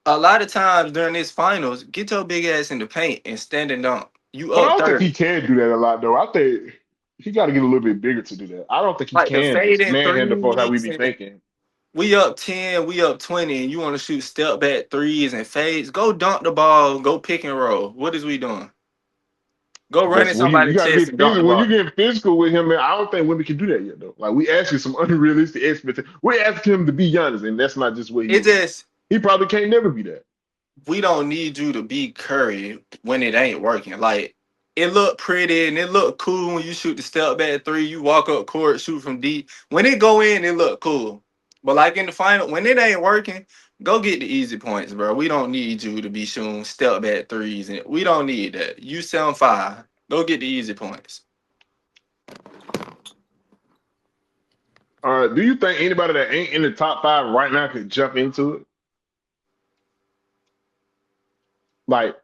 B: A lot of times during this finals, get your big ass in the paint and stand and dunk. You
A: But I
B: up
A: don't think he
B: 30.
A: can do that a lot, though. I think he got to get a little bit bigger to do that. I don't think he
B: Like the
A: can just
B: fading
A: manhandle folks how we
B: threes
A: be
B: and
A: thinking.
B: we up 10, we up 20, and you want to shoot step back threes and fades, go dunk the ball, go pick and roll. What is we doing? Go run
A: That's
B: in
A: when you
B: somebody's
A: got to
B: chest
A: get
B: and dunk the
A: physical. When you
B: ball.
A: get physical with him, man, I don't think women can do that yet, though. Like we asking some unrealistic expectations. We're asking him to be Giannis, and that's not just what he
B: It
A: is.
B: just,
A: He probably can't never be that.
B: we don't need you to be Curry when it ain't working. Like, it look pretty and it look cool when you shoot the step back three, you walk up court, shoot from deep. When it go in, it look cool. But like in the final, when it ain't working, go get the easy points, bro. We don't need you to be shooting step back threes, and we don't need that. You 7'5". Go get the easy points.
A: Do you think anybody that ain't in the top 5 right now could jump into it? Like,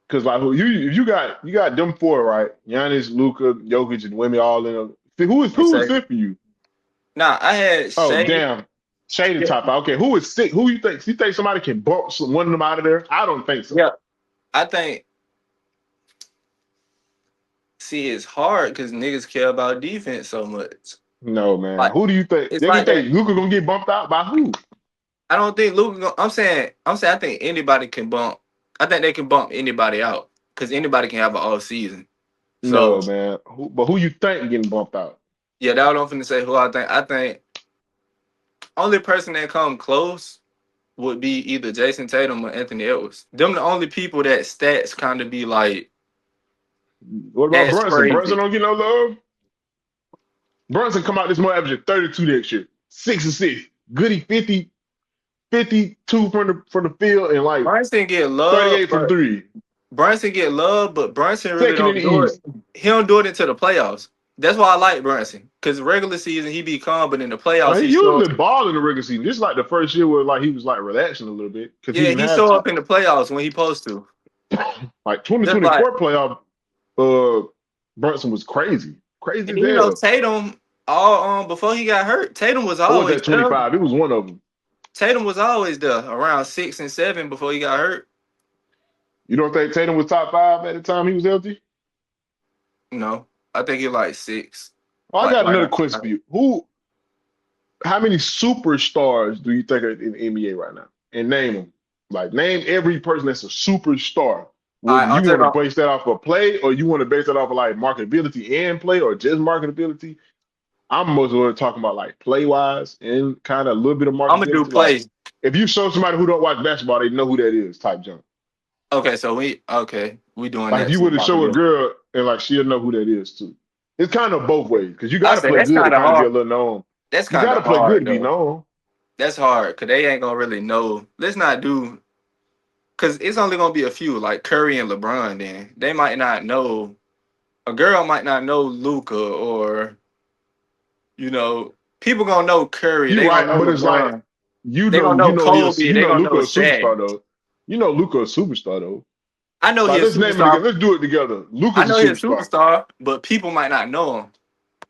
A: cause like who you got them four right? Giannis, Luka, Jokic, and Wimmy all in.
B: And
A: Who is
B: say,
A: it for you?
B: nah, I had
A: Oh
B: Shay.
A: damn, Shade the
B: Yeah,
A: top 5. Okay, who is sick? Who you think? You think somebody can bump one of them out of there? I don't think so.
B: yeah. I think see it's hard because niggas care about defense so much.
A: No man.
B: Like
A: Who do you think?
B: it's
A: They can
B: like that.
A: think Luka gonna get bumped out by who?
B: I don't think Luka. I'm saying I think anybody can bump. I think they can bump anybody out because anybody can have an off season. So
A: No man. But who you think getting bumped out?
B: yeah, that what I'm finna say. Who I think? I think only person that come close would be either Jason Tatum or Anthony Edwards. Them the only people that stats kind of be like
A: What about
B: that's
A: Brunson? Brunson
B: crazy.
A: don't get no love. Brunson come out this month averaging 32 next year, 6 assists, goody 50, 52 from the field, and like
B: Brunson get love,
A: 38 from
B: but
A: three.
B: Brunson really
A: Second in
B: don't
A: the
B: do it.
A: East.
B: He don't do it into the playoffs. That's why I like Brunson. Because regular season he be calm, but in the playoffs
A: He
B: he show up.
A: usually ball in the regular season. This is like the first year where like he was like relaxing a little bit because he
B: Yeah,
A: didn't
B: he
A: have
B: show
A: to.
B: up in the playoffs when he supposed to.
A: Like
B: Just like
A: 2024 playoff, uh, Brunson was crazy, crazy
B: and
A: as
B: you know
A: hell.
B: Tatum all before he got hurt. Tatum was
A: Or was
B: always
A: that
B: there.
A: 25? It was one of them.
B: Tatum was always there around 6 and 7 before he got hurt.
A: You don't think Tatum was top five at the time he was healthy?
B: No, I think he like 6,
A: Oh, I
B: like
A: got
B: right
A: another
B: now.
A: question for you. How many superstars do you think are in the NBA right now? And name them. Like name every person that's a superstar.
B: All
A: Whether
B: right, I'll
A: you
B: tell
A: want to
B: you.
A: base that off of play or you want to base that off of like marketability and play or just marketability. I'm most of talking about like play wise and kind of a little bit of
B: I'm gonna do
A: marketability. Like
B: plays.
A: if you show somebody who don't watch basketball, they know who that is type jump.
B: Okay, so we doing
A: Like if
B: that
A: you
B: too.
A: were to show a girl and like she'll know who that is too. It's kind of both ways because you got
B: I
A: to
B: say
A: play
B: that's
A: good to
B: kind of
A: kind of be a
B: hard.
A: little known.
B: That's
A: You
B: kind
A: got to
B: of
A: play good to
B: hard
A: be
B: though.
A: known.
B: That's hard because they ain't gonna really know. Let's not do because it's only gonna be a few like Curry and LeBron. Then they might not know. A girl might not know Luca or you know people gonna know Curry.
A: You're
B: They gonna
A: right,
B: know
A: but it's like
B: LeBron. They gonna
A: you
B: know
A: know
B: Kobe.
A: you
B: They
A: know
B: gonna
A: Luca
B: know
A: a superstar
B: Shaq.
A: though. You know Luca a superstar though.
B: I know
A: Like
B: he a
A: let's name it together.
B: superstar.
A: Let's do it together.
B: I
A: Luca's a
B: know he a
A: superstar.
B: superstar, but people might not know him.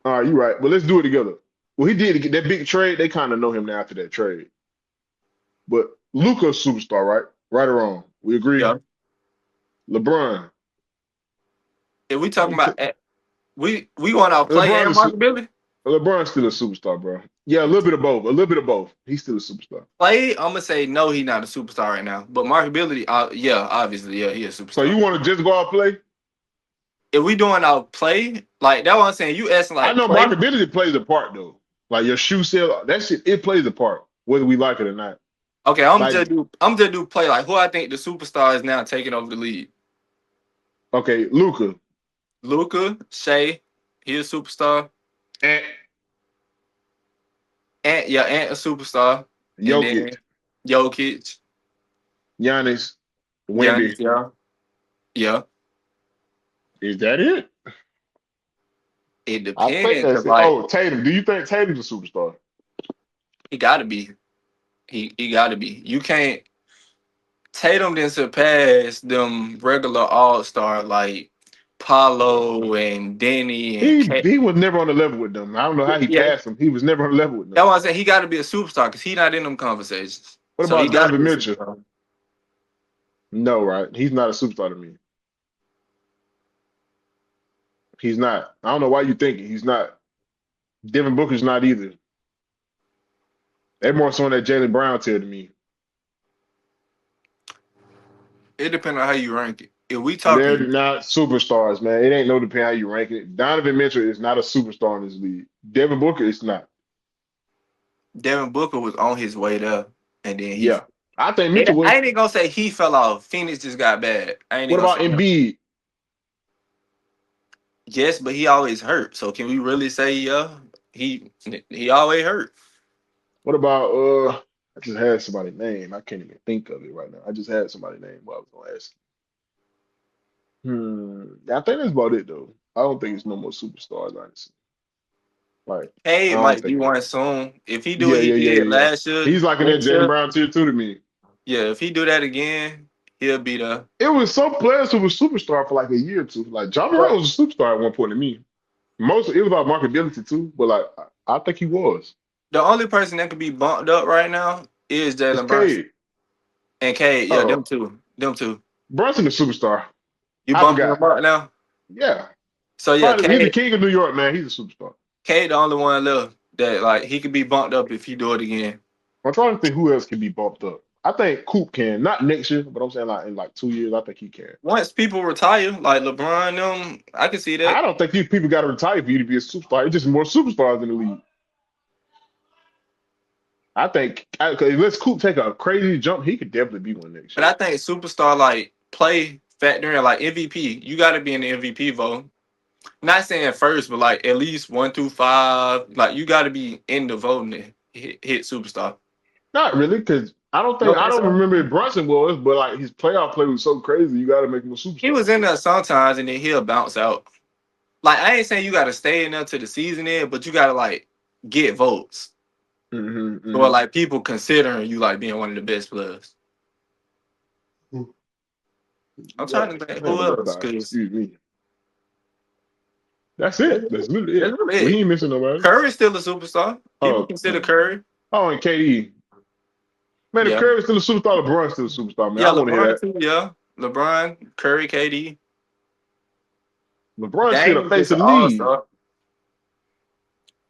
A: All right, you're right. But let's do it together. Well, he did get that big trade. They kind of know him now after that trade. But Luca's superstar, right? Right or wrong? We agree.
B: Yeah.
A: LeBron.
B: If we
A: How
B: talking
A: you t-
B: about we going out play
A: LeBron
B: and
A: is
B: marketability.
A: LeBron's still a superstar, bro. Yeah, a little bit of both. A little bit of both. He's still a superstar.
B: Play, I'm gonna say no, he not a superstar right now. But marketability, yeah, obviously, yeah, he a
A: So
B: superstar.
A: you want to just go out play?
B: If we doing our play, like that, what I'm saying, you asking
A: I
B: like
A: know
B: play.
A: marketability plays a part though. Like your shoe sale, that shit, it plays a part, whether we like it or not.
B: Okay,
A: Like,
B: I'm just do play like who I think the superstar is now taking over the league.
A: okay, Luca,
B: Luca, Shea, he a superstar,
A: and
B: Ant a superstar, and then
A: Jokic,
B: Jokic,
A: Giannis,
B: Giannis,
A: Wendy.
B: yeah.
A: Is that it?
B: It
A: I think
B: depends,
A: that's
B: cause
A: it.
B: like
A: Oh, Tatum. Do you think Tatum's a superstar?
B: he gotta be, he gotta be. You can't. Tatum didn't surpass them regular all star like Paulo and Denny and K.
A: He was never on the level with them. I don't know how he
B: Yeah,
A: passed them. He was never on the level with
B: that's
A: them.
B: why I said he got to be a superstar because he not in them conversations.
A: What
B: So he
A: about
B: got to be
A: Donovan
B: a
A: Mitchell?
B: superstar.
A: No, right? He's not a superstar to me. He's not. I don't know why you thinking he's not. Devin Booker's not either. They're more so on that Jalen Brown tier to me.
B: It depends on how you rank it. If we
A: They're
B: talking
A: not superstars, man. It ain't no depend how you rank it. Donovan Mitchell is not a superstar in this league. Devin Booker is not.
B: Devin Booker was on his way there, and then
A: Yeah. I think Mitchell
B: I
A: was.
B: ain't even gonna say he fell off. Phoenix just got bad. I ain't
A: What
B: even gonna
A: about
B: say that.
A: Embiid?
B: Yes, but he always hurt. So can we really say he always hurt?
A: What about I just had somebody's name. I can't even think of it right now. I just had somebody's name while I was gonna ask. I think that's about it though. I don't think it's no more superstars, honestly. Like, I
B: Hey, it
A: don't
B: might be
A: think it.
B: one soon. If he do
A: Yeah,
B: what he
A: yeah, yeah,
B: did
A: yeah, yeah.
B: last year,
A: He's like in that
B: next
A: Jalen
B: year,
A: Brown tier two to me.
B: yeah, if he do that again, he'll be the.
A: It was some players who were superstar for like a year or two. Like John Morant was a superstar at one point to me. Most it was about marketability too, but like I think he was.
B: The only person that could be bumped up right now is
A: It's
B: Jalen Brunson
A: Cade.
B: and Cade. Yeah, them
A: Oh,
B: two. Them two.
A: Brunson is a superstar.
B: You
A: I
B: bumping
A: forgot.
B: them up now?
A: Yeah.
B: So yeah,
A: Probably he's the
B: Cade.
A: king of New York, man. He's a superstar.
B: Cade the only one left that like he could be bumped up if he do it again.
A: I'm trying to think who else can be bumped up. I think Coop can. Not next year, but I'm saying like in like 2 years, I think he can.
B: Once people retire, like LeBron, them, I can see
A: I
B: that.
A: don't think these people got to retire for you to be a superstar. It's just more superstars in the league. I think unless Coop take a crazy jump, he could definitely be one next
B: But I
A: year.
B: think superstar like play factor in like MVP. You got to be in the MVP vote. Not saying first, but like at least 1 through 5. Like you got to be in the voting to hit superstar.
A: Not really, because
B: You don't
A: I
B: think
A: don't
B: so?
A: remember if Brunson was, but like his playoff play was so crazy, you got to make him a
B: He
A: superstar.
B: was in there sometimes, and then he'll bounce out. Like I ain't saying you got to stay in there to the season end, but you got to like get votes or
A: Mm-hmm,
B: like people considering you like being one of the best players.
A: hmm.
B: I'm
A: Yeah,
B: trying to think
A: man,
B: who
A: what
B: else
A: about?
B: because
A: Excuse me. That's it. That's literally
B: that's
A: it.
B: really
A: We
B: it.
A: ain't missing nobody.
B: Curry's still a superstar. People
A: Oh,
B: consider Curry.
A: oh, and KD. Man, if
B: Yeah.
A: Curry's still a superstar, LeBron's still a superstar, man.
B: Yeah,
A: I want to hear
B: LeBron
A: that.
B: too. Yeah, LeBron, Curry, KD.
A: LeBron's still the
B: Dame
A: face
B: just
A: of
B: an
A: the
B: all
A: league.
B: star.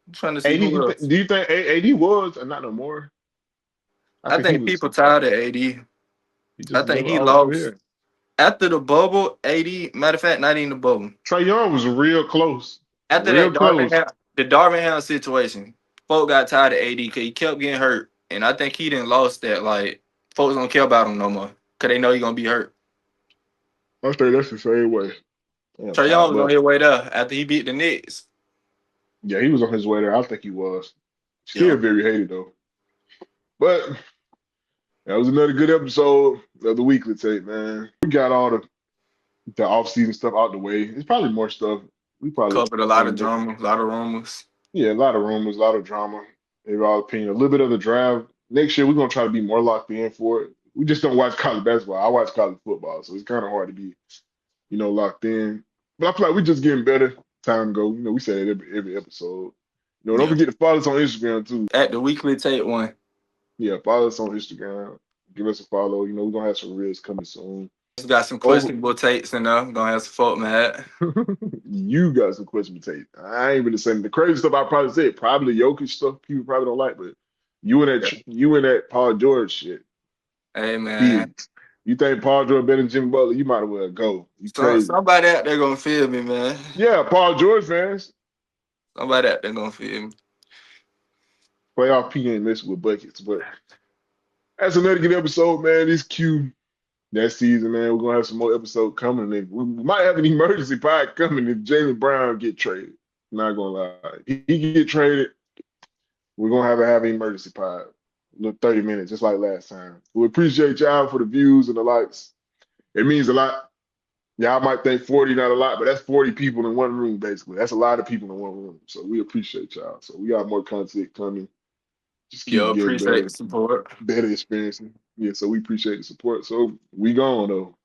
B: I'm trying to see
A: AD,
B: who else.
A: do you think AD was, and not no more? I
B: I
A: think he
B: think
A: was
B: people
A: a superstar.
B: tired of AD.
A: He
B: I
A: just
B: think
A: never
B: he
A: all over
B: lost
A: here.
B: after the bubble. AD, matter of fact, not even the bubble.
A: Trey Young was real close.
B: After
A: Real
B: that
A: close.
B: The Darvin Ham situation, folk got tired of AD because he kept getting hurt, and I think he didn't lost that. Like folks don't care about him no more because they know he's gonna be hurt.
A: I think that's the same way. Damn,
B: Trey Young
A: tired,
B: was on
A: but
B: his way there after he beat the Knicks.
A: yeah, he was on his way there. I think he was. Still
B: Yeah,
A: very hated though. But that was another good episode of the weekly tape, man. We got all the off-season stuff out the way. It's probably more stuff. We probably
B: covered a lot of
A: ain't been.
B: drama, a lot of rumors.
A: Yeah, a lot of rumors, a lot of drama. In our opinion, a little bit of the draft. Next year, we're gonna try to be more locked in for it. We just don't watch college basketball. I watch college football, so it's kind of hard to be, locked in. But I feel like we're just getting better. Time go. We say that every episode. Don't
B: Yeah,
A: forget to follow us on Instagram too.
B: at the weekly tape one.
A: Yeah, follow us on Instagram. Give us a follow. We're gonna have some reels coming soon.
B: Just got some
A: Over.
B: questionable takes in there. Gonna have some folk mad.
A: You got some question to take. I ain't really saying the crazy stuff I probably said. Probably Jokic stuff people probably don't like, but
B: Yeah.
A: you and that Paul George shit.
B: Hey man,
A: Big. You think Paul George better than Jimmy Butler? You might as well go. You crazy.
B: somebody out there gonna feel me, man.
A: Yeah, Paul George fans.
B: Somebody out there gonna feel me.
A: Playoff P ain't messing with buckets, but that's another good episode, man. This Q that season, man. We're gonna have some more episodes coming. And we might have an emergency pod coming if Jalen Brown get traded. Not gonna lie. He get traded, we're gonna have an emergency pod. Little 30 minutes, just like last time. We appreciate y'all for the views and the likes. It means a lot. Y'all might think 40 not a lot, but that's 40 people in one room, basically. That's a lot of people in one room. So we appreciate y'all. So we got more content coming. Just keep
B: Yo,
A: getting
B: appreciate
A: better,
B: the support.
A: better experiencing. Yeah, so we appreciate the support. So we gone though.